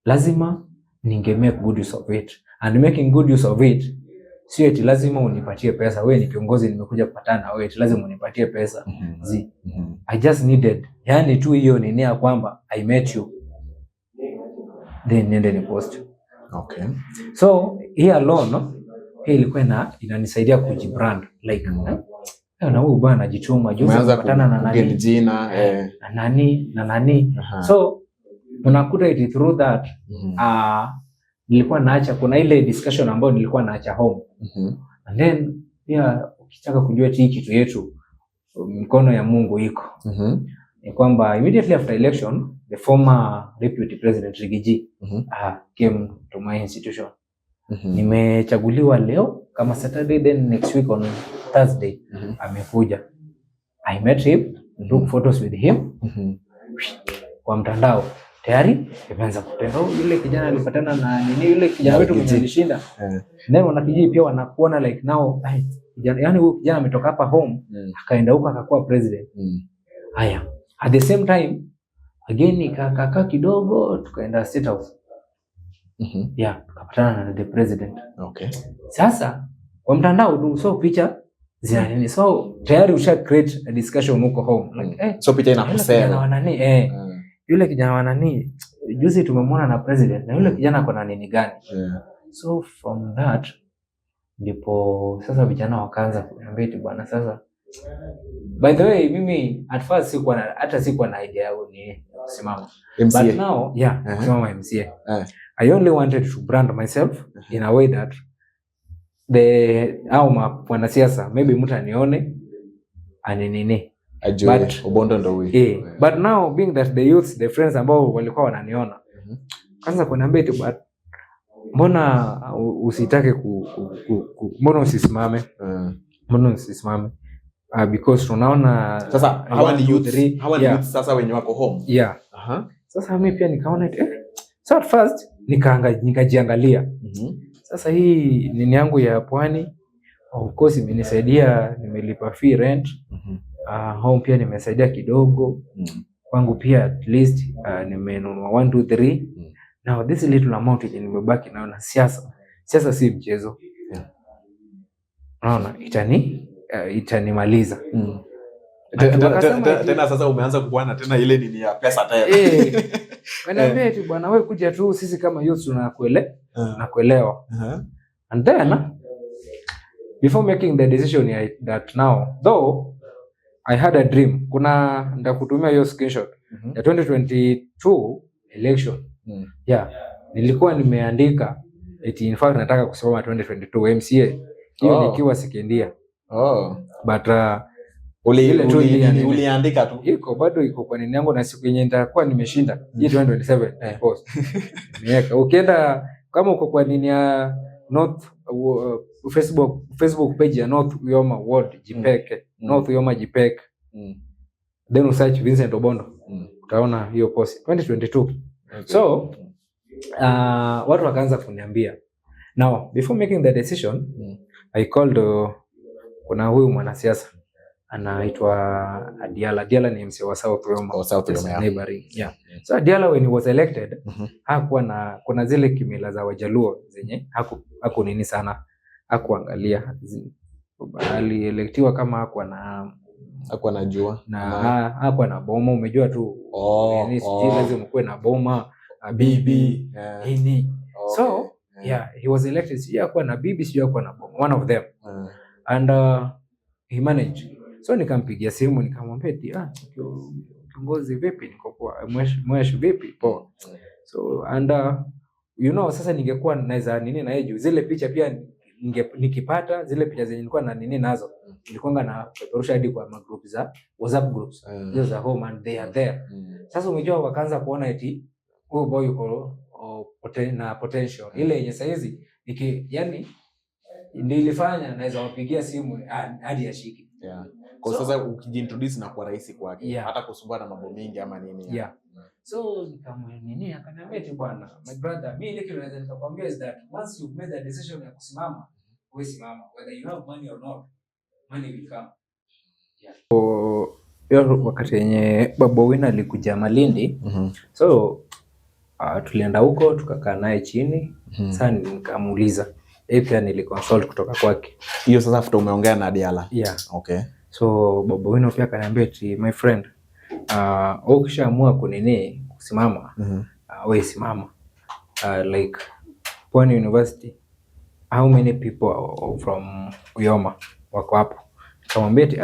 lazima ninge make good use of it. And making good use of it, sio eti lazima unipatie pesa. Wewe ni kiongozi, nimekuja kupatana na wewe, eti lazima unipatie pesa. I just needed, yani tu hiyo nini ya kwamba I met you, then niende ni post. Okay. So here alone, no? Hii ilikuwa inanisaidia kujibrand like na huyu bwana anajituma, juzi kupatana na nani jina na nani. So unakuta it through that nilikuwa naacha, kuna ile discussion ambayo nilikuwa naacha home. And then pia ukitaka kujua hii kitu yetu mkono ya Mungu iko. Ni kwamba immediately after election the former deputy president Rigiji came to my institution. Nimechaguliwa leo kama Saturday, then next week on Thursday amekuja. I met him, took photos with him kwa mtandao. Tayari imeanza kutenda. Yule kijana alipatana na nini, yule kijana wetu mwenye alishinda. Then wanakijiji pia wanakuona like now, yani huyu kijana ametoka hapa home akaenda huko akakuwa president. Haya, at the same time again nikakaa kidogo tukaenda State House. Yeah, tukapatana na the president. Okay. Sasa kwa mtandao tu, so picha zina nini, so tayari usha create a discussion huko home like so picha inakusema yule kijana wa nani juzi tumemwona na president, na yule kijana ako na nini gani? So from that ndipo sasa vijana wakaanza kuniambia eti bwana, sasa by the way mimi at first sikuwa na idea yao ni kusimama MCA. But now kusimama MCA. I only wanted to brand myself in a way that wanasiasa maybe mtu anione anini ajue Obondo ndo huyu. But now being that the youth, the friends ambao walikuwa wananiona kwanza kuniambia eti mbona usitake mbona usisimame? Mbona usisimame? Because tunaona sasa hawa ni youth sasa wenye wako home. Sasa mimi pia nikaona so at first nikajiangalia. Sasa hii nini yangu ya Pwani of course imenisaidia, nimelipa fee rent. Home pia nimesaidia kidogo. Kwangu pia at least nimenunua 1 2 3. Now this little amount yenye nimebaki nayo na siasa si mchezo. Naona itanimaliza. Tena sasa umeanza kuona tena ile nini ya pesa tena. Wanaambia eti bwana wewe kuja tu, sisi kama youth tunakuelewa. And then before making the decision that now though I had a dream, kuna ndakutumia hiyo screenshot ya 2022 election. Nilikuwa nimeandika eti in fact nataka kusoma 2022 MCA. Hiyo nikiwa sekendia. But uliandika tu iko bado iko kwa nini yangu, na siku yenye nitakuwa nimeshinda hii 2027 post niweka. Ukienda kama uko kwa nini ya North Facebook page ya North Uyoma Ward JPEG, North Uyoma JPEG, then usearch Vincent Obondo utaona hiyo post 2022. So watu wakaanza kuniambia. Now before making the decision I called kuna huyu mwanasiasa anaitwa Adiala. Adiala ni MC wa South Uyoma, neighboring. So Adiala when he was elected hakuwa kuna zile kimila za Wajaluo zenye haku nini sana hakuangalia. Alielektiwa kama hakuwa anajua na hakuwa na boma, umejua tu lazima kuwe na boma bibi nini. So he was elected, sio hakuwa na bibi, sio hakuwa na boma, one of them. And he managed. So nikampigia simu nikamwambia kiongozi vipi, niko poa, mwesh vipi, poa. So and sasa ningekuwa naweza nini na yeye juu zile picha pia nikipata zile picha zenye nilikuwa na nini nazo nilikuwa na peperusha hadi kwa magroup za WhatsApp groups hizo za home, and they are there. Sasa umejua wakaanza kuona eti huyo boy yuko na potential ile yenye saizi yani ndio ilifanya naweza wapigia simu hadi ashiki. Kwa sasa ukijiintroduce na kwa rahisi kwake hata kusumbua na mambo mengi ama nini. So nikamwambia akaniambia eti bwana, my brother, mimi ile kitu naweza nikakwambia is that once you made the decision ya kusimama, wewe simama, whether you have money or not, money will come. hiyo wakati yenye Babu Owino alikuja Malindi. So tulienda huko tukakaa naye chini. Sasa nikamuuliza pia niliconsult kutoka kwake. Hiyo sasa after umeongea na Diala? Yeah. Okay. So Babu Owino pia akaniambia eti my friend, ukishaamua kunini kusimama, wewe simama. Like Pwani University, how many people from Uyoma wako hapo? Kamwambia eti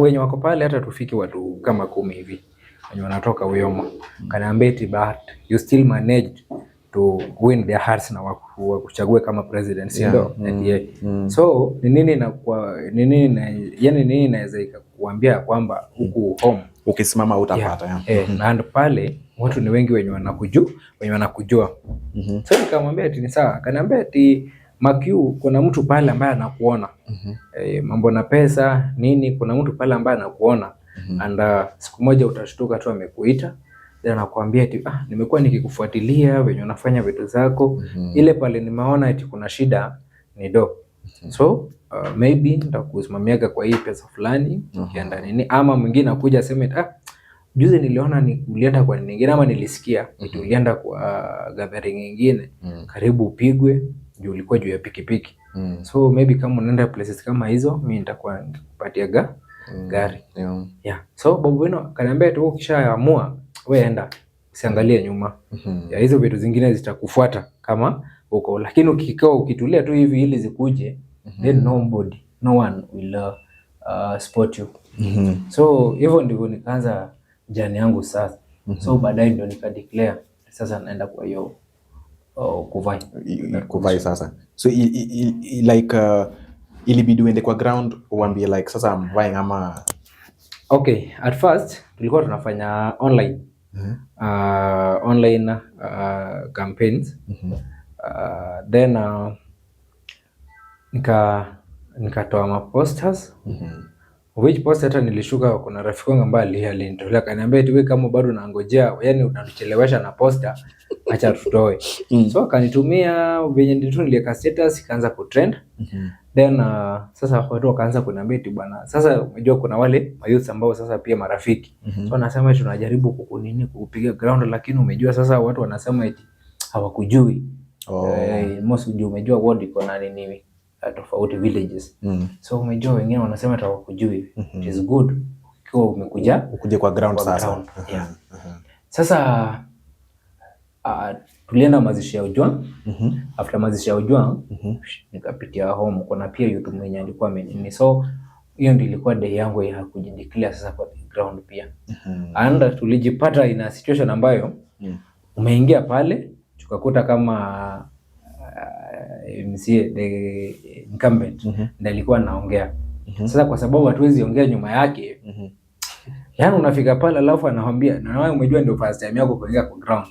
wenye wako pale hata tufiki watu kama 10 hivi wenye wanatoka Uyoma. Kaniambia eti but you still managed to win their hearts na wakuchague kama president, si ndio? So nini inaweza ikakuambia kwamba huku home ukisimama utapata. And pale watu ni wengi wenye wanakujua. So nikamwambia eti ni sawa. Kaniambia eti Makiu, kuna mtu pale ambaye anakuona. Mambo na pesa nini, kuna mtu pale ambaye anakuona. And siku moja utashtuka tu amekuita. Then anakuambia eti nimekuwa nikikufuatilia venye unafanya vitu zako. Ile pale nimeona eti kuna shida ni do. So maybe nitakusimamiaga kwa hii pesa fulani ukienda nini, ama mwingine akuja aseme juzi niliona ulienda kwa nyingine, ama nilisikia eti ulienda kwa gathering nyingine karibu upigwe juu ulikuwa juu ya pikipiki. So maybe kama unaenda places kama hizo mimi nitakuwa nikupatia gari. Yeah. So Babu Owino kaniambia tu ukishaamua wewe enda, usiangalie nyuma. Ya hizo vitu zingine zitakufuata kama uko, lakini ukitulia tu hivi ili zikuje, then no one will support you. So hivyo ndivyo nikaanza jani yangu sasa. So baadaye ndio nikadeclare sasa naenda kwa hiyo kuvai sasa. So like ilibidi uende kwa ground uambie like sasa I'm buying ama. Okay, at first tulikuwa tunafanya online online campaigns. Then nikatoa ma posters, which poster hata nilishuka. Kuna rafiki wangu ambaye alinitolea kaniambia eti wewe kama bado unangojea, yani unanichelewesha na poster, acha tutoe. So akanitumia venye niliweka status ikaanza kutrend. Then sasa watu wakaanza kuniambia eti bwana, sasa unajua kuna wale youth ambao sasa pia marafiki. So anasema eti tunajaribu kukupiga ground, lakini umejua sasa watu wanasema eti hawakujui. Most ujue umejua ward iko na nini tofauti villages. So umejua wengine wanasema hawakujui. It is good ukiwa umekuja ukuje kwa ground sasa. Yeah. Sasa tulienda mazishi ya Ojwang. After mazishi ya Ojwang nikapitia home, kuna pia YouTube mwenye alikuwa amenini. So hiyo ndio ilikuwa day yangu ya kujideclare sasa kwa ground pia. And tulijipata in a situation ambayo umeingia pale tukakuta kama MCA the incumbent ndiye alikuwa anaongea. Sasa kwa sababu hatuwezi ongea nyuma yake, yani unafika pale alafu anawaambia, na wewe umejua ndio first time yako kuingia kwa ground,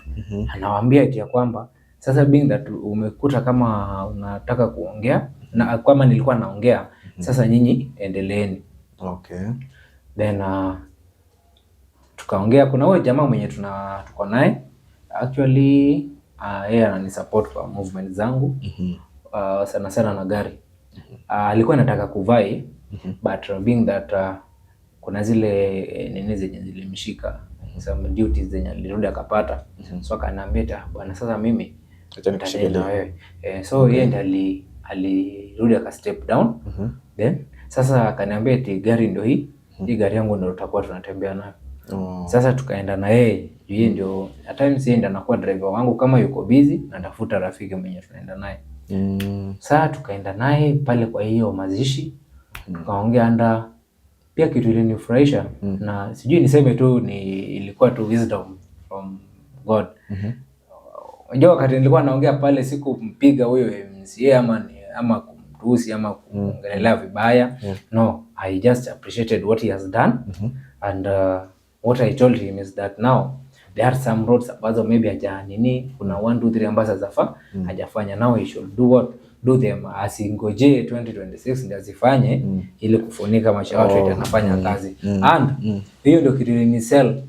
anawaambia eti ya kwamba sasa being that umekuta kama unataka kuongea na kama nilikuwa naongea, sasa nyinyi endeleeni. Okay. Then tukaongea. Kuna wewe jamaa mwenye tuko naye actually yeye ananisupport kwa movement zangu sana sana na gari. Alikuwa anataka kuvai but being that kuna zile nini zenye zilimshika, some duties zenye alirudi akapata. So akaniambia bwana, sasa mimi nitaenda na wewe. So yeye ndiye alirudi aka step down. Then sasa akaniambia eti gari ndio hii gari yangu ndio tutakuwa tunatembea nayo. Sasa tukaenda na yeye. Yeye ndio at times yeye ndiye anakuwa driver wangu kama yuko busy na tafuta rafiki mwenye tunaenda naye. Sasa tukaenda naye pale kwa hiyo mazishi. Tukaongea anda pia kitu ilinifurahisha na sijui niseme tu ilikuwa tu wisdom from God. Unajua wakati nilikuwa naongea pale sikumpiga huyo MCA ama kumtusi ama kuongelea vibaya. No, I just appreciated what he has done. And what I told him is that now there are some roads ambazo maybe kuna 1 2 3 ambazo zafa hajafanya. Now he should do them, asingoje 2026 ndio azifanye ili kufunika maisha watu eti anafanya kazi. And hiyo ndio kitu ni sell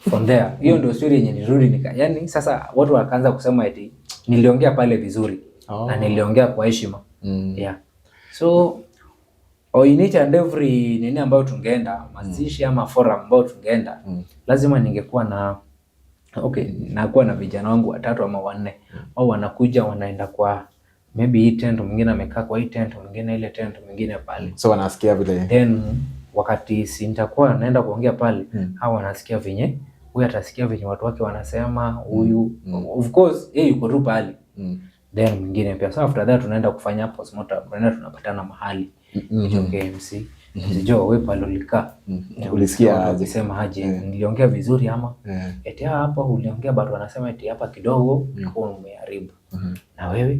from there. Hiyo ndio story yenye nirudi yani sasa watu wakaanza kusema eti niliongea pale vizuri na niliongea kwa heshima. Yeah. So in each and every nini ambayo tungeenda, mazishi ama forum ambayo tungeenda, lazima ningekuwa na nakuwa na vijana wangu 3 ama 4 au wanakuja wanaenda kwa maybe hii tent, mwingine amekaa kwa hii tent, mwingine ile tent, mwingine pale. So wanasikia vile. Then wakati si nitakuwa naenda kuongea pale, hao wanasikia venye, huyu atasikia venye watu wake wanasema, huyu of course yeye yuko tu pale. Then mwingine pia. So after that tunaenda kufanya postmortem, tunapatana mahali. Ndio KMC. Sijua wewe pale ulikaa. Ulisikia aje? Unasema aje? Niliongea vizuri ama? Eti hapa uliongea bado wanasema eti hapa kidogo ulikuwa umeharibu. Na wewe?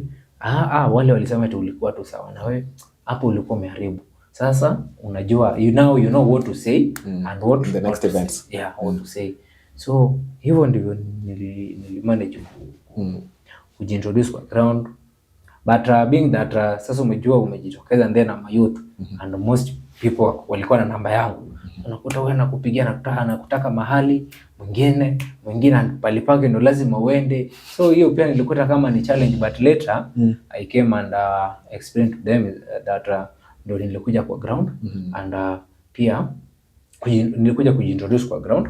Wale walisema eti ulikuwa tu sawa. Na wewe hapo ulikuwa umeharibu. Sasa unajua you know what to say and what the next events. What to say. So hivyo ndivyo nilimanage kujiintroduce kwa ground. But being that sasa umejua umejitokeza and then I'm a youth and most people walikuwa na namba yangu. Unakuta wewe nakupigia na kutaka mahali mwingine palipake ndo lazima uende. So hiyo pia nilikuta kama ni challenge, but later I came and explained to them that ndo nilikuja kwa ground and pia nilikuja kujiintroduce kwa ground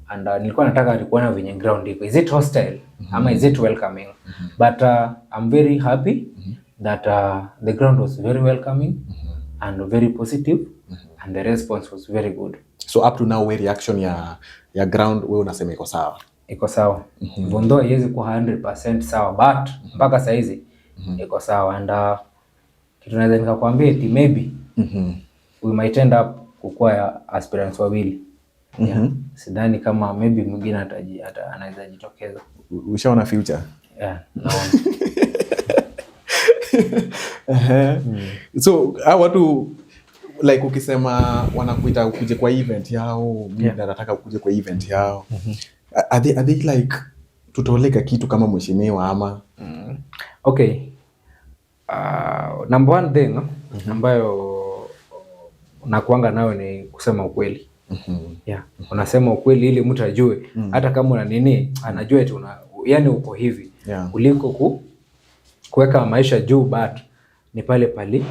and nilikuwa nataka kuona venye ground iko. Is it hostile ama is it welcoming? But I'm very happy that the ground was very welcoming and very positive and the response was very good. So up to now we reaction ya ground wewe unasema iko sawa? Iko sawa. Though haiwezi kuwa 100% sawa, but mpaka saa hizi iko sawa and kitu naweza nikakwambia eti maybe we might end up kukua aspirants wawili. Sidhani kama maybe mwingine anaweza jitokeza. Ushaona future? Naona. So watu like ukisema wanakuita ukuje kwa event yao, mimi nataka ukuje kwa event yao. Are they like tutoleka kitu kama mheshimiwa ama? Okay. Number one thing ambayo nakuanga nayo ni kusema ukweli. Unasema ukweli ili mtu ajue hata kama una nini anajua eti yani uko hivi kuliko kuweka maisha juu, but ni pale pale.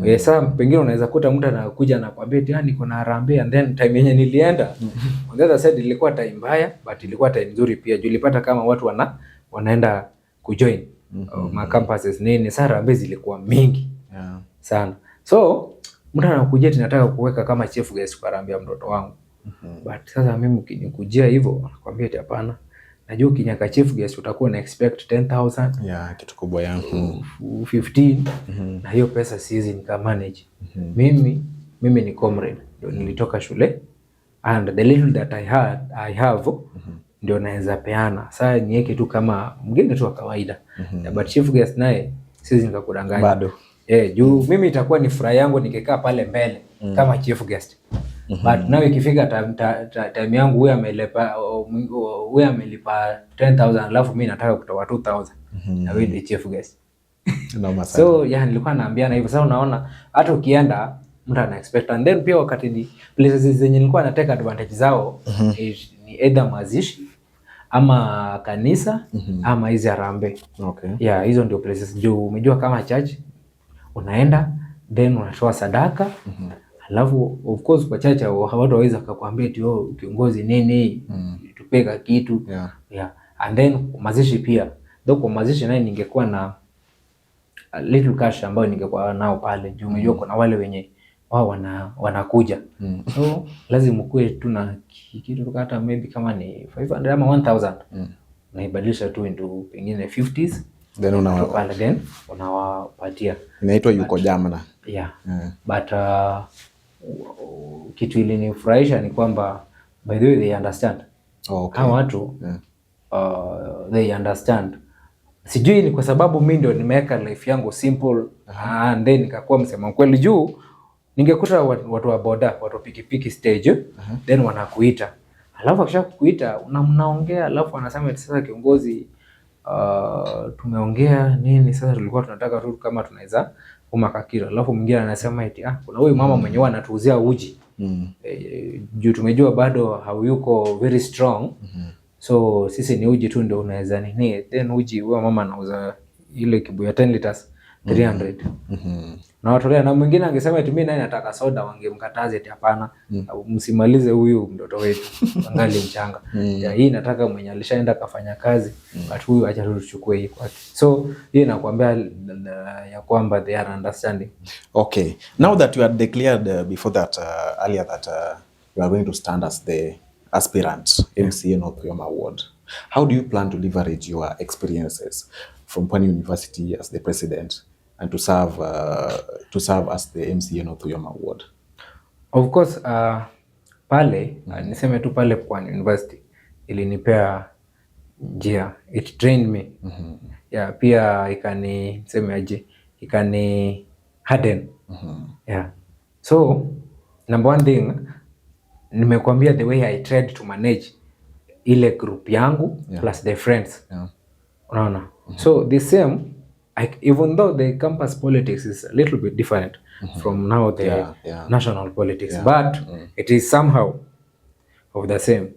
Sasa pengine unaweza kuta mtu anakuja na kwambia eti niko na harambee and then time yenye nilienda on the other side ilikuwa time mbaya, but ilikuwa time nzuri pia. Julipata kama watu wanaenda kujoin ma campuses nini, sasa harambee zilikuwa mingi sana. So mtu anakuja eti nataka kuweka kama chief guest kwa harambee ya mtoto wangu. But sasa mimi ukinikujia hivyo nakwambia eti hapana. Najua ukinyaka chief guest utakuwa na expect 10,000. Kitu kubwa yangu 15 na hiyo pesa siwezi nika manage. Mimi ni comrade, ndio nilitoka shule and the little that I have ndio naweza peana. Sasa niweke tu kama mgeni tu wa kawaida. But chief guest naye siwezi nikakudanganya bado. Juu mimi itakuwa ni furaha yangu nikikaa pale mbele kama chief guest. But now ikifika time yangu huyu amelipa 10,000 alafu mimi nataka kutoa 2,000 na wewe ni chief guest. So nilikuwa naambiana hivyo. Sasa unaona hata ukienda mtu ana expect, and then pia wakati ni places zenye nilikuwa na take advantage zao ni either mazishi ama kanisa ama hizi harambee. Hizo ndio places juu umejua kama church unaenda then unatoa sadaka. Alafu of course kwa chacha watu waweza kukuambia eti kiongozi nini tupeka kitu. And then mazishi pia. Though kwa mazishi naye ningekuwa na a little cash ambayo ningekuwa nao pale. Juu umejua kuna wale wenye wao wanakuja. So lazima ukue tu na kitu hata maybe kama ni 500 ama 1,000. Unaibadilisha tu into pengine 50s. Then unawapatia. Inaitwa yuko jamna. But kitu ilinifurahisha ni kwamba by the way they understand. Hawa watu they understand. Sijui ni kwa sababu mimi ndio nimeweka life yangu simple and then nikakuwa msema kweli. Juu ningekuta watu wa boda, watu pikipiki stage then wanakuita. Alafu akisha kukuita mnaongea, alafu anasema sasa kiongozi tumeongea nini, sasa tulikuwa tunataka tu kama tunaweza umakakira. Alafu mwingine anasema eti kuna huyu mama mwenyewe anatuuzia uji. Juu tumejua bado hayuko very strong. So sisi ni uji tu ndio unaweza nini. Then uji huyo mama anauza ile kibuyu ya 10 liters 300. na watolea, na mwingine angesema eti mimi naye nataka soda, wangemkataza eti hapana, msimalize huyu mtoto wetu angali mchanga. Hii nataka mwenye alishaenda kafanya kazi, but huyu acha tuchukue hii kwake. So hii nakwambia ya kwamba they are understanding. Okay, now that you had declared before that earlier that you are going to stand as the aspirant MCA North Tuyoma Ward, how do you plan to leverage your experiences from Pwani University as the president and to serve as the MCA North Tuyoma Ward? Of course, pale niseme tu pale Pwani University ilinipea njia, it trained me. Yeah, pia ikani harden. Yeah. So number one thing, nimekuambia the way I tried to manage ile group yangu plus the friends. Unaona? So the same, even though the campus politics is a little bit different from now the national politics, but it is somehow of the same.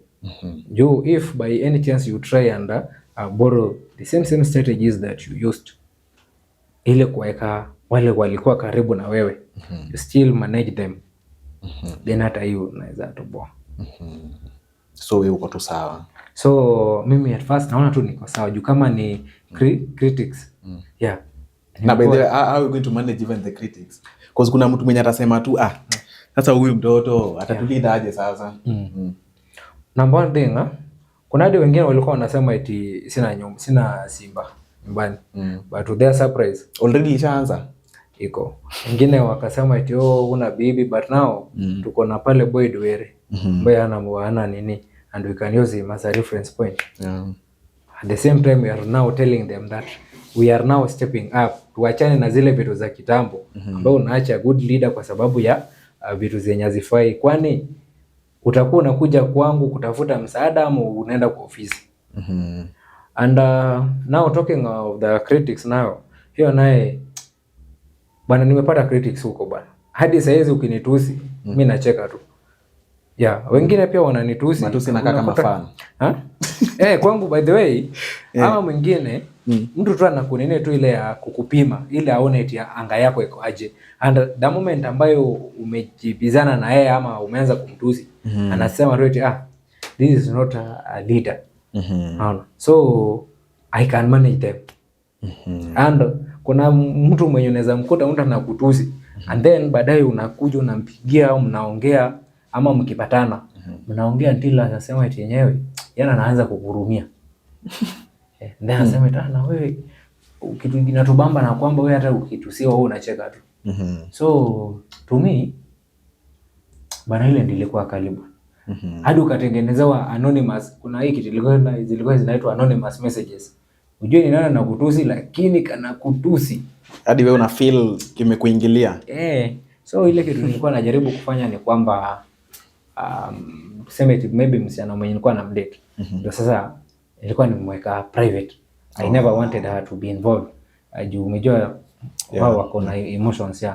You, if by any chance you try and borrow the same strategies that you used, ile kuweka wale walikuwa karibu na wewe, you still manage them, then hata hiyo unaweza toboa. So wewe uko tu sawa? So mimi at first naona tu niko sawa juu kama ni critics. Yeah. Na by the way, how are you going to manage even the critics? Because kuna mtu mwenye atasema tu sasa huyu mtoto atatulinda aje sasa? Number one thing, kuna hadi wengine walikuwa wanasema eti sina simba nyumbani. But to their surprise, already ishaanza. Iko. Wengine wakasema eti una bibi, but now tuko na pale Boyd Were. Ambaye ana nini, and we can use him as a reference point. At the same time, we are now telling them that we are now stepping up. Tuachane na zile vitu za kitambo ambao unaacha good leader kwa sababu ya vitu zenye hazifai. Kwani utakuwa unakuja kwangu kutafuta msaada ama unaenda kwa ofisi? And now talking of the critics now, hiyo naye bwana, nimepata critics huko bwana. Hadi saa hizi ukinitusi mimi nacheka tu. Yeah, wengine pia wananitusi. Matusi nakaa kama fan. Kwangu by the way, ama mwingine mtu tu anakunene tu ile ya kukupima, ile aone eti anga yako iko aje. And the moment ambayo umejibizana na yeye ama umeanza kumtusi, anasema tu eti this is not a leader. So I can manage them. And kuna mtu mwenye unaweza mkuta mtu anakutusi, and then baadaye unakuja unampigia au mnaongea ama mkipatana mnaongea until anasema eti yenyewe yana anaanza kukurumia. Then anasema eti na wewe kitu kinatubamba na kwamba wewe hata ukitusiwa wewe unacheka tu. So to me bana, ile ndilikuwa karibu. Hadi ukatengenezewa anonymous, kuna hiki zilikuwa zinaitwa anonymous messages. Unajua ni nani anakutusi lakini kana kutusi hadi wewe una feel kimekuingilia. So ile kitu nilikuwa najaribu kufanya ni kwamba tuseme maybe msichana mwenye nilikuwa na mdate, ndio sasa nilikuwa nimweka private. I never wanted her to be involved. Juu umejua wao wako na emotions.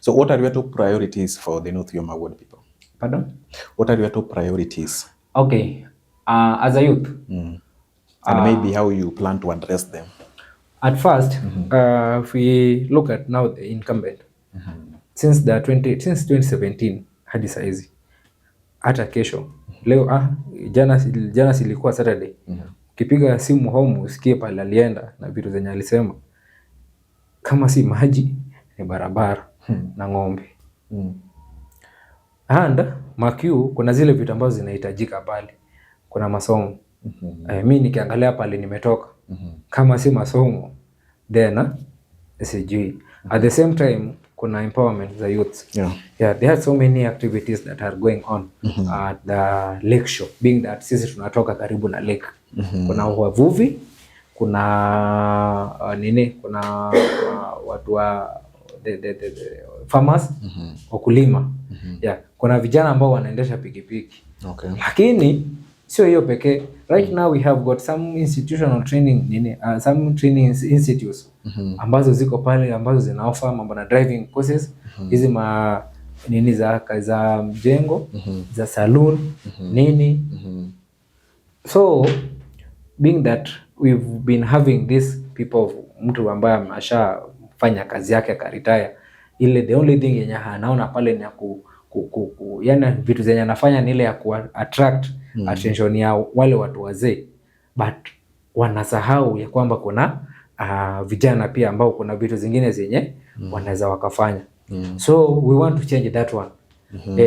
So what are your top priorities for the North Tuyoma Ward people? Pardon? What are your top priorities? Okay. As a youth. And maybe how you plan to address them. At first, if we look at now the incumbent, since 2017 hadi saizi, hata kesho leo jana silikuwa Saturday, ukipiga simu home usikie pale alienda na vitu zenye alisema, kama si maji ni barabara na ng'ombe. And makiu kuna zile vitu ambazo zinahitajika pale, kuna masomo. Mimi nikiangalia pale nimetoka, kama si masomo then sijui. At the same time kuna empowerment za youth. There are so many activities that are going on at the lake shore, being that sisi tunatoka karibu na lake. Kuna wavuvi, kuna kuna watu wa the farmers, wakulima. Kuna vijana ambao wanaendesha pikipiki. Lakini sio hiyo pekee. Right now we have got some institutional training some training institutes ambazo ziko pale ambazo zina offer mambo na driving courses, hizi za mjengo, za saloon, So being that we've been having these people, mtu ambaye ameshafanya kazi yake akaretire, ile the only thing yenye anaona pale ni ya yani vitu zenye anafanya ni ile ya ku attract attention ya wale watu wazee, but wanasahau ya kwamba kuna vijana pia ambao kuna vitu zingine zenye wanaweza wakafanya. So we want to change that one.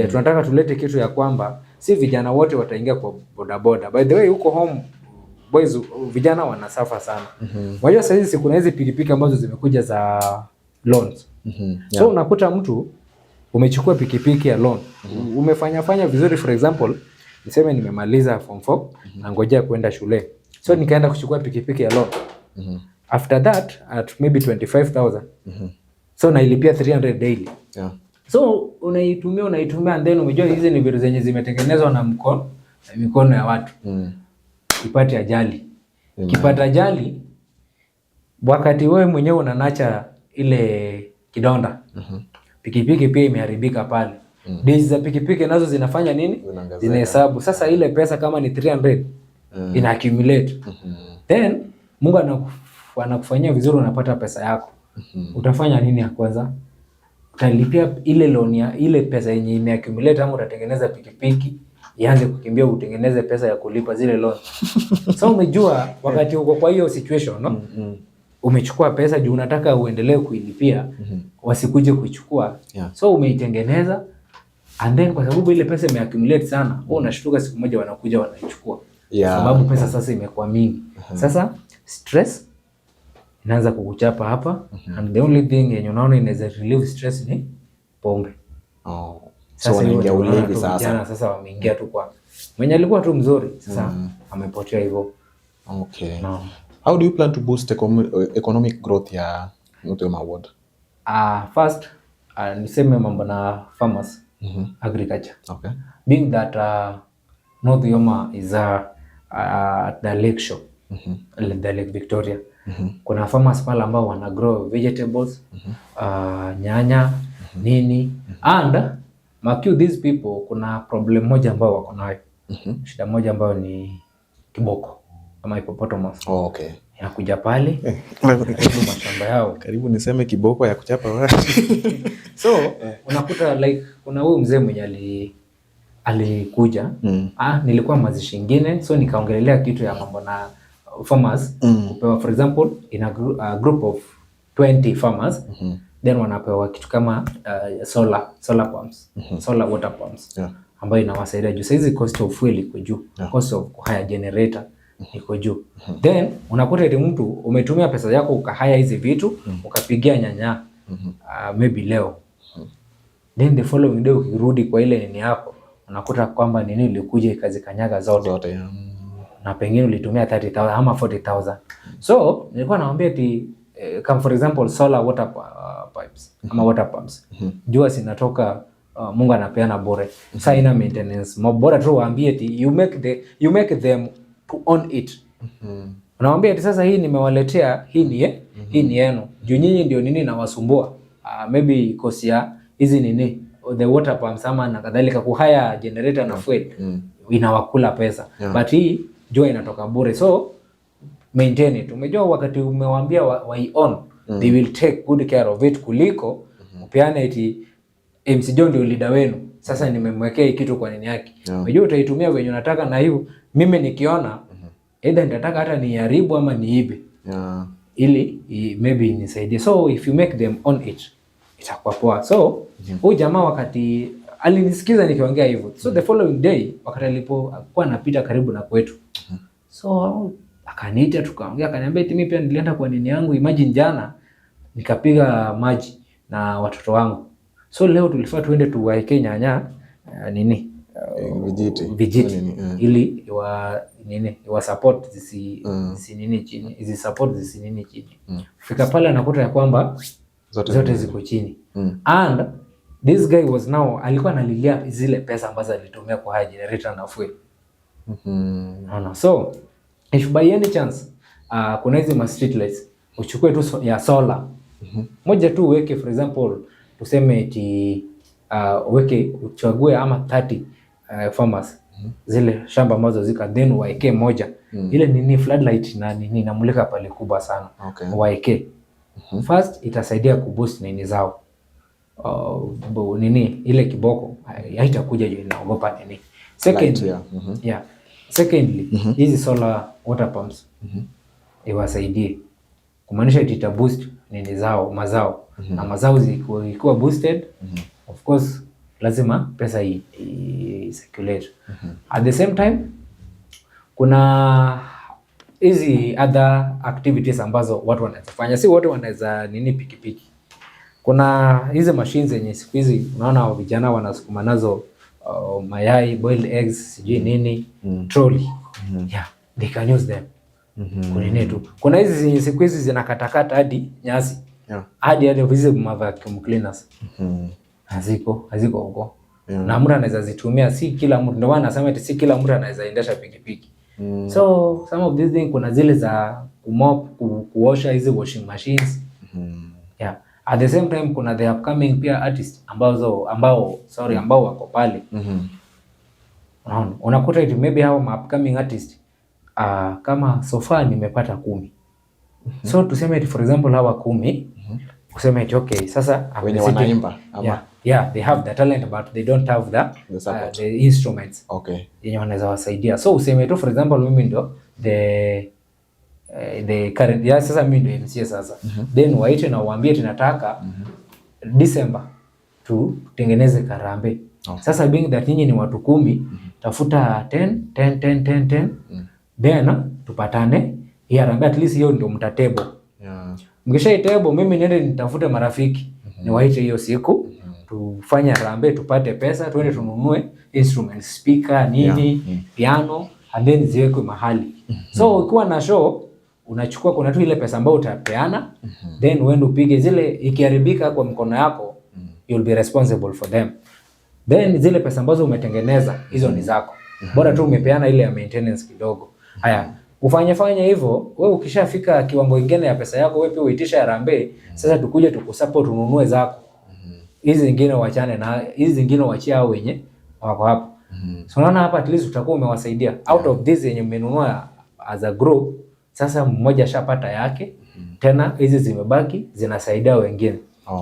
Tunataka tulete kitu ya kwamba si vijana wote wataingia kwa bodaboda. By the way, huko home boys vijana wanasafa sana. Unajua sasa hizi kuna hizi pikipiki ambazo zimekuja za loans. So unakuta mtu umechukua pikipiki ya loan. Umefanya vizuri, for example, niseme nimemaliza form 4 na ngojea kwenda shule. So nikaenda kuchukua pikipiki ya loan. After that at maybe 25,000. So nailipia 300 daily. So unaitumia and then umejua hizi ni vitu zenye zimetengenezwa na mikono ya watu. Ipate ajali. Kipata ajali, wakati wewe mwenyewe unanacha ile kidonda. Pikipiki pia imeharibika pale. Days za pikipiki nazo zinafanya nini? Zinahesabu. Sasa ile pesa kama ni 300 ina accumulate. Then Mungu anakufanyia vizuri, unapata pesa yako. Utafanya nini ya kwanza? Utalipia ile loan ya ile pesa yenye ime accumulate, ama utatengeneza pikipiki ianze kukimbia utengeneze pesa ya kulipa zile loan. So umejua wakati uko kwa hiyo situation, no? Umechukua pesa juu unataka uendelee kuilipia, wasikuje kuichukua. So umeitengeneza and then kwa sababu ile pesa ime accumulate sana, wewe unashtuka siku moja wanakuja wanaichukua. Sababu pesa sasa imekuwa mingi. Sasa stress inaanza kukuchapa hapa, and the only thing yenye unaona inaweza relieve stress ni pombe. So wanaingia ulevi sasa. Sasa wameingia tu kwa mwenye alikuwa tu mzuri, sasa amepotea hivyo. How do you plan to boost economic growth ya North-Yoma ward? First, niseme mambo na farmers, agriculture. Being that North-Yoma is at the lake shore, the Lake Victoria. Kuna farmers pale ambao wana grow vegetables, nyanya, nini. And makiu these people, kuna problem moja ambao wako nayo. Shida moja ambao ni kiboko ama hippopotamus. Inakuja pale karibu mashamba yao. Karibu niseme kiboko ya kuchapa watu. So unakuta like kuna huyu mzee mwenye alikuja, nilikuwa mazishi nyingine, so nikaongelelea kitu ya mambo na farmers kupewa, for example, in a group of 20 farmers, then wanapewa kitu kama solar pumps, solar water pumps, ambayo inawasaidia juu saizi cost of fuel iko juu, cost of hire generator iko juu. Then unakuta eti mtu umetumia pesa yako ukahaya hizi vitu, ukapigia nyanya maybe leo, then the following day ukirudi kwa ile nini hapo, unakuta kwamba nini ilikuja ikazikanyaga zote. Na pengine ulitumia 30,000 ama 40,000. So nilikuwa naambia eti kama for example solar water pipes ama water pumps, jua sinatoka Mungu anapeana bure. Sasa ina maintenance. Bora tu waambie eti you make them to own it. Unawaambia eti sasa hii nimewaletea, hii ni yenu. Juu nyinyi ndio nini nawasumbua. Maybe kosi ya hizi nini the water pumps ama na kadhalika, kuhaya generator na fuel inawakula pesa. But hii jua inatoka bure, so maintain it. Umejua wakati umewaambia wa own, they will take good care of it, kuliko upeane eti MC John ndio leader wenu, sasa nimemwekea hii kitu kwa nini yake. Umejua utaitumia wenye unataka, na hiyo mimi nikiona either nitataka hata niharibu ama niibe, ili maybe nisaidie. So if you make them own it, itakuwa poa. So huyu jamaa wakati alinisikiza nikiongea hivyo, so the following day wakati alipokuwa anapita karibu na kwetu, so akaniita tukaongea, akaniambia eti mimi pia nilienda kwa nini yangu, imagine jana nikapiga maji na watoto wangu, so leo tulifaa tuende tuwaeke nyanya vijiti ili wa support zisi nini chini, hizi support zisi nini chini. Fika pale anakuta ya kwamba zote ziko chini. And this guy was now alikuwa analilia zile pesa ambazo alitumia kwa high generator na fuel. So if by any chance kuna hizi ma street lights, uchukue tu ya solar moja tu uweke, for example tuseme eti uchague ama 30 farmers zile shamba ambazo zika, then waeke moja ile nini floodlight na nini inamulika pale kubwa sana, waeke first, itasaidia kuboost nini zao, nini ile kiboko haitakuja juu inaogopa nini. Secondly, secondly hizi solar water pumps iwasaidie kumaanisha ita boost nini zao mazao na mazao zikiwa boosted of course lazima pesa circulate. At the same time kuna hizi other activities ambazo watu wanaweza fanya, si wote wanaweza nini pikipiki. Kuna hizi machines zenye siku hizi unaona vijana wanasukuma nazo mayai, boiled eggs, sijui nini, trolley. Yeah, they can use them. Kunini tu. Kuna hizi zenye siku hizi zinakatakata hadi nyasi. Hadi hizi vacuum cleaners. Haziko huko. Na mtu anaweza zitumia, si kila mtu, ndio maana nasema eti si kila mtu anaweza endesha pikipiki. So some of these things kuna zile za kumop, kuosha hizi washing machines. Yeah. At the same time kuna the upcoming pia artists ambao wako pale. Unakuta eti maybe hao upcoming artists kama so far nimepata 10. So tuseme eti for example hawa 10 kusema eti okay sasa wenye wanaimba ama yeah they have the talent but they don't have the instruments yenye wanaweza wasaidia. So useme tu for example mimi ndo the current sasa mimi ndo MC sasa then waite na uambie tunataka December tutengeneze karambe. Sasa being that nyinyi ni watu 10 tafuta 10 then tupatane harambe, at least hiyo ndio mtatebo. Mkisha itebo mimi niende nitafute marafiki niwaite hiyo siku tufanye harambe, tupate pesa, twende tununue instruments, speaker nini, piano and then ziwekwe mahali. So ukiwa na show unachukua kuna tu ile pesa ambayo utapeana then uende upige zile, ikiharibika kwa mkono yako you'll be responsible for them. Then zile pesa ambazo umetengeneza hizo ni zako. Bora tu umepeana ile ya maintenance kidogo. Haya, ufanye hivyo, wewe ukishafika kiwango kingine ya pesa yako wewe pia uitisha harambe, sasa tukuje tukusupport ununue zako. Hizi zingine waachane na hizi zingine waachie hao wenye wako hapo. So unaona hapa at least utakuwa umewasaidia. Out of this yenye mmenunua as a group, sasa mmoja shapata yake, tena hizi zimebaki zinasaidia wengine.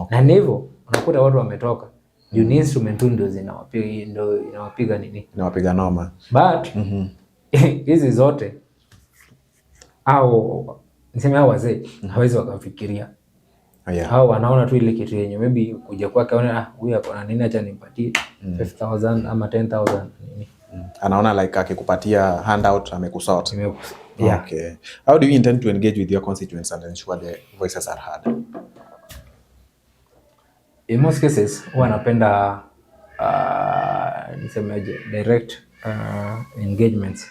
Na hivyo unakuta watu wametoka. Ni instrument ndio inawapiga nini? Inawapiga noma. But hizi zote au niseme hao wazee hawezi wakafikiria. Hao wanaona tu ile kitu yenye maybe kuja kwake aone huyu hapo na nini, acha nimpatie 5000 ama 10000 nini. Anaona like akikupatia handout amekusort. Yeah. Okay. How do you intend to engage with your constituents and ensure the voices are heard? In most cases huwa napenda nisemaje direct engagements.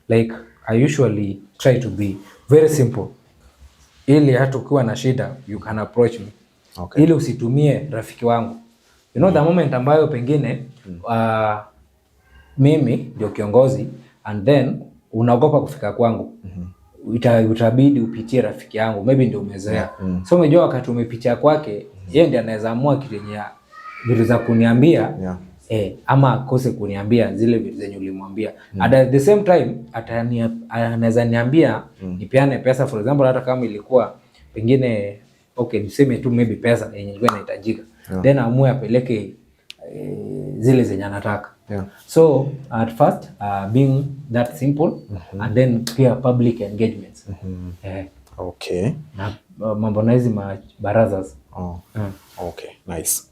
Like I usually try to be very simple. Ili hata ukiwa na shida you can approach me. Ili usitumie rafiki wangu. You know the moment ambayo pengine mimi ndio kiongozi and then unaogopa kufika kwangu. Utabidi upitie rafiki yangu, maybe ndio umezoea. So umejua wakati umepitia kwake yeye ndiye anaweza amua kitu yenye vitu za kuniambia ama akose kuniambia zile vitu zenye ulimwambia. At the same time anaweza niambia nipeane pesa for example, hata kama ilikuwa pengine okay niseme tu maybe pesa yenye ilikuwa inahitajika then amue apeleke zile zenye anataka. So at first being that simple and then pia public engagements. Okay. Na mambo na hizi barazas. Okay, nice.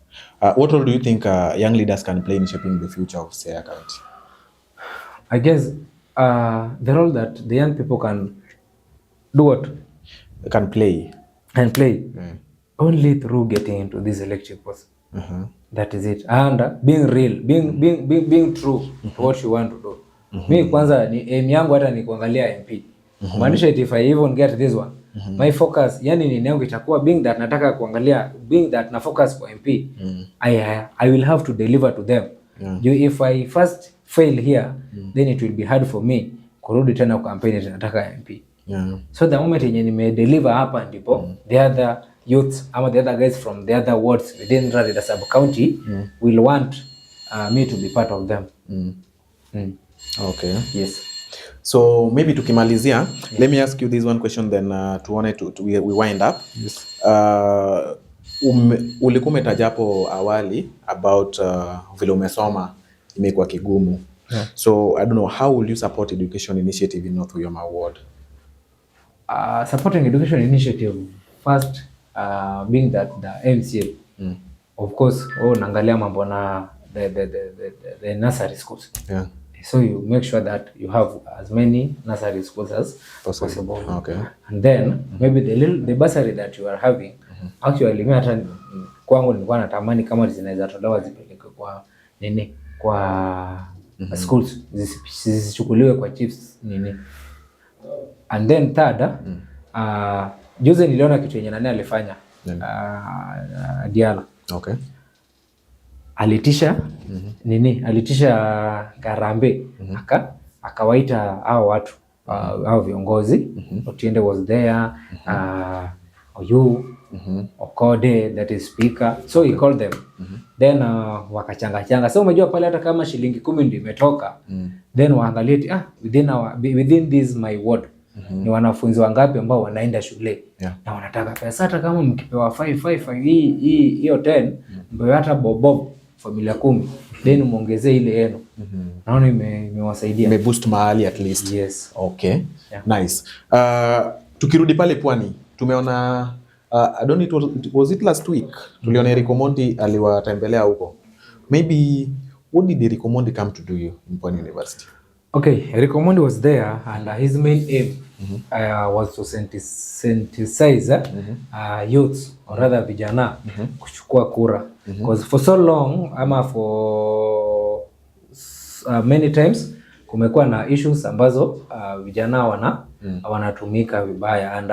What role do you think young leaders can play in shaping the future of Siaya County? I guess the role that the young people can do what? They can play. Only through getting into this elective process. That is it. And being real, being true to what you want to do. Mimi kwanza ni aim yangu hata ni kuangalia MP. Maanisha if I even get this one, my focus yani ni yangu itakuwa being that nataka kuangalia, being that na focus for MP. I will have to deliver to them. If I first fail here, then it will be hard for me kurudi tena kwa campaign nataka MP. So the moment yenye nime deliver hapa ndipo the other youths ama the other guys from the other wards within the sub county will want me to be part of them. Okay. Yes. So maybe tukimalizia, let me ask you this one question then tuone we wind up. Yes. ulikuwa umetaja hapo awali about vile umesoma imekuwa kigumu. Yeah. So I don't know, how will you support education initiative in North Uyoma ward? Supporting education initiative first, being that the MCA, of course, naangalia mambo na the nursery schools. Yeah. So you make sure that you have as many nursery schools as possible. Okay. And then maybe the bursary that you are having, actually mimi hata kwangu nilikuwa natamani kama zinaweza tolewa zipeleke kwa nini, kwa schools, zisichukuliwe kwa chiefs nini. And then third, juzi niliona kitu yenye nani alifanya, Diala. Okay. Alitisha nini, alitisha Garambe, akawaita hao watu, hao viongozi. Otiende was there, Oyu, Okode, that is speaker, so he called them. Then wakachanga. So umejua pale hata kama shilingi 10 ndio imetoka, then waangalie within this my ward, ni wanafunzi wangapi ambao wanaenda shule, na wanataka pesa. Hata kama mkipewa 5 hiyo 10, mbewe hata bob familia 10, then muongezee ile yenu. Naona imewasaidia, imeboost mahali at least. Yes. Okay. Yeah. Nice. Tukirudi pale Pwani, tumeona I don't know, was it last week? Tuliona Eric Omondi aliwatembelea huko. Maybe what did Eric Omondi come to do you in Pwani University? Okay, Eric Omondi was there, and his main aim was to sensitize youths, or rather vijana, kuchukua kura. Because for so long, for many times, kumekuwa na issues ambazo vijana wanatumika vibaya, and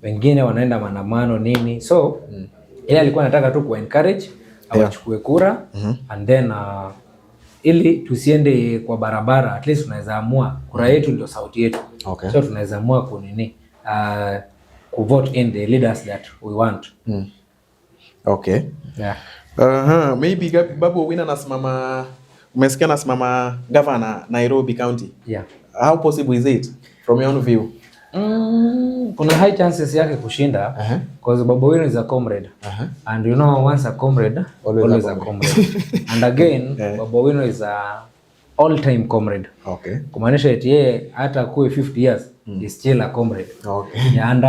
wengine wanaenda maandamano nini. So yeye alikuwa anataka tu encourage awachukue kura, and then ili tusiende kwa barabara, at least tunaweza amua kura yetu ndio sauti yetu. Okay. So tunaweza amua ku vote in the leaders that we want. Okay. Yeah. Maybe Babu Owino anasimama, umesikia anasimama governor Nairobi County. Yeah. How possible is it from your own view? Kuna high chances yake kushinda, because Babu Owino is a comrade. And you know, once a comrade, always a comrade. And again, Babu Owino is a all-time comrade. Okay. Kumaanisha eti yeye hata kuwe 50 years, is still a comrade. Okay. Yeah, and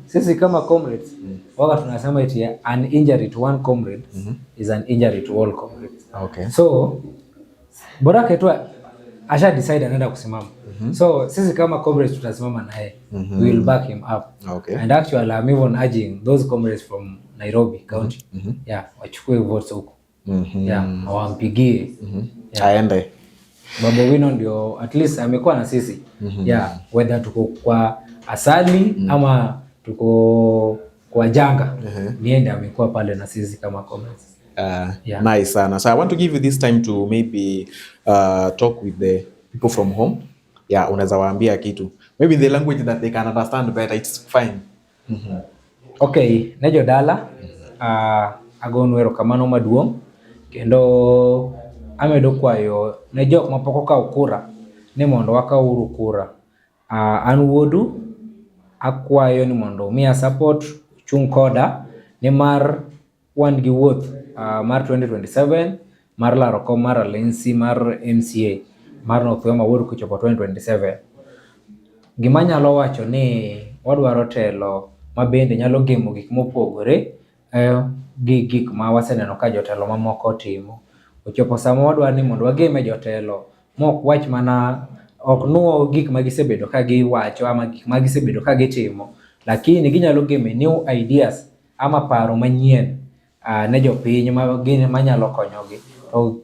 sisi kama comrades, waka tunasema eti an injury to one comrade is an injury to all comrades. Okay. So, Borake tu asha decide anaenda kusimama. So sisi kama comrades tutasimama naye. We will back him up. Okay. And actually I'm even urging those comrades from Nairobi County, wachukue votes huko. Wampigie. Aende. Babu Owino ndio at least amekuwa na sisi. Whether tuko kwa asali ama tuko kwa janga, niende amekuwa pale na sisi kama comrades. Nice sana. So I want to give you this time to maybe talk with the people from home. Unaweza waambia kitu. Maybe the language that they can understand better, it's fine. Okay, nejo dala, agonwero kamano maduong, kendo amedo kwayo, nejo mapokoka ukura, ni mondo waka uru kura. Anwodu, akwayo ni mondo, miya support, chung koda, ni mar wangi woth, mar 2027, mar laroko, mar alensi, mar MCA, mar North Uyoma ward kuchopo 2027. Gima nyalo wacho ni wadwaro telo mabende nyalo gemo gik mopogore gi gik ma waseneno ka jotelo mamoko timo. Ochopo sama wadwaro ni mondo wageme jotelo mok wach mana, ok nuo gik ma gisebedo ka giwacho ama gik ma gisebedo ka gitimo, lakini ginyalo geme new ideas ama paro manyien ne jopiny manyalo konyogi.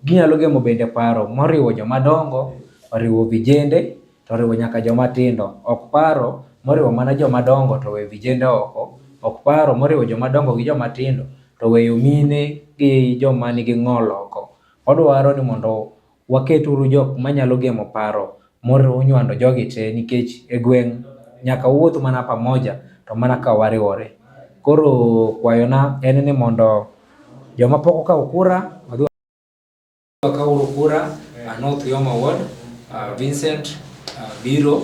Ginyalo gemo bende paro moriwo jomadongo, oriwo vijende, to oriwo nyaka jomatindo. Ok paro moriwo mana jomadongo to we vijende oko. Ok paro moriwo jomadongo gi jomatindo to weyo mine gi joma nigi ng'ol oko. Odwaro ni mondo waketuru jok manyalo gemo paro moriwo nywando jogi te, nikech e gweng' nyaka wuoth mana pamoja to mana ka wariwore. Koro kwayona en ni mondo joma pok okawo kura kura North Uyoma ward, Vincent Biro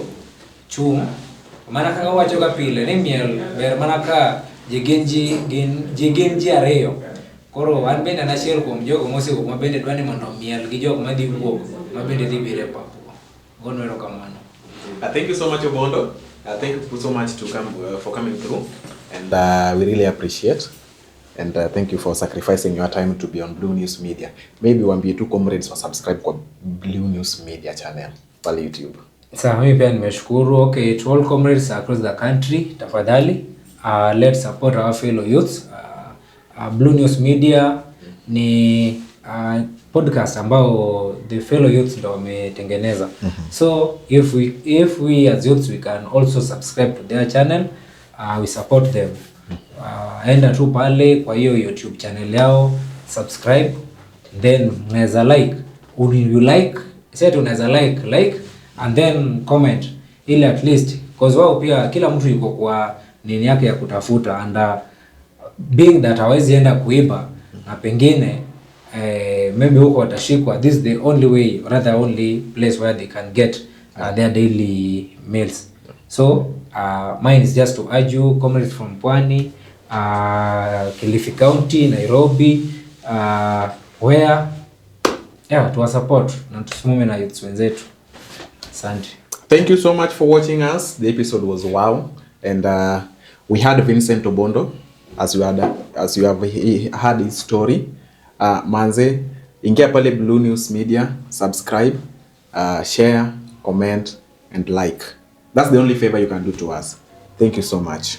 chung, mana kaka wacho ga pile ni miel ber mana ka jigenji areyo. Koro an bende na share kuom jogo mose ko mabende dwani mondo miel gi jogo madhi wuok mabende dhi bire papo. Gono erokamano. Thank you so much, Obondo. Thank you so much for coming through, and we really appreciate. And thank you for sacrificing your time to be on Blue News Media. Maybe waambie tu comrades wa subscribe kwa Blue News Media channel pale YouTube. Sasa mimi pia nimeshukuru. Okay, to all comrades across the country, tafadhali let's support our fellow youths. Blue News Media ni podcast ambao the fellow youths ndio wametengeneza. So if we as youths we can also subscribe to their channel, we support them. Enda tu pale kwa hiyo YouTube channel yao, subscribe, then unaweza like, you like, say unaweza like and then comment, ili at least cause wao pia kila mtu yuko kwa nini yake ya kutafuta, and being that hawezi enda kuiba na pengine maybe huko watashikwa, this is the only way, rather only place where they can get their daily meals. So mine is just to urge you comrades from Pwani, Kilifi County, Nairobi, where to support na tusimame na youths wenzetu. Asante. Thank you so much for watching us. The episode was wow, and we had Vincent Obondo, as you have heard his story. Manze, ingia pale Blue News Media, subscribe, share, comment and like. That's the only favor you can do to us. Thank you so much.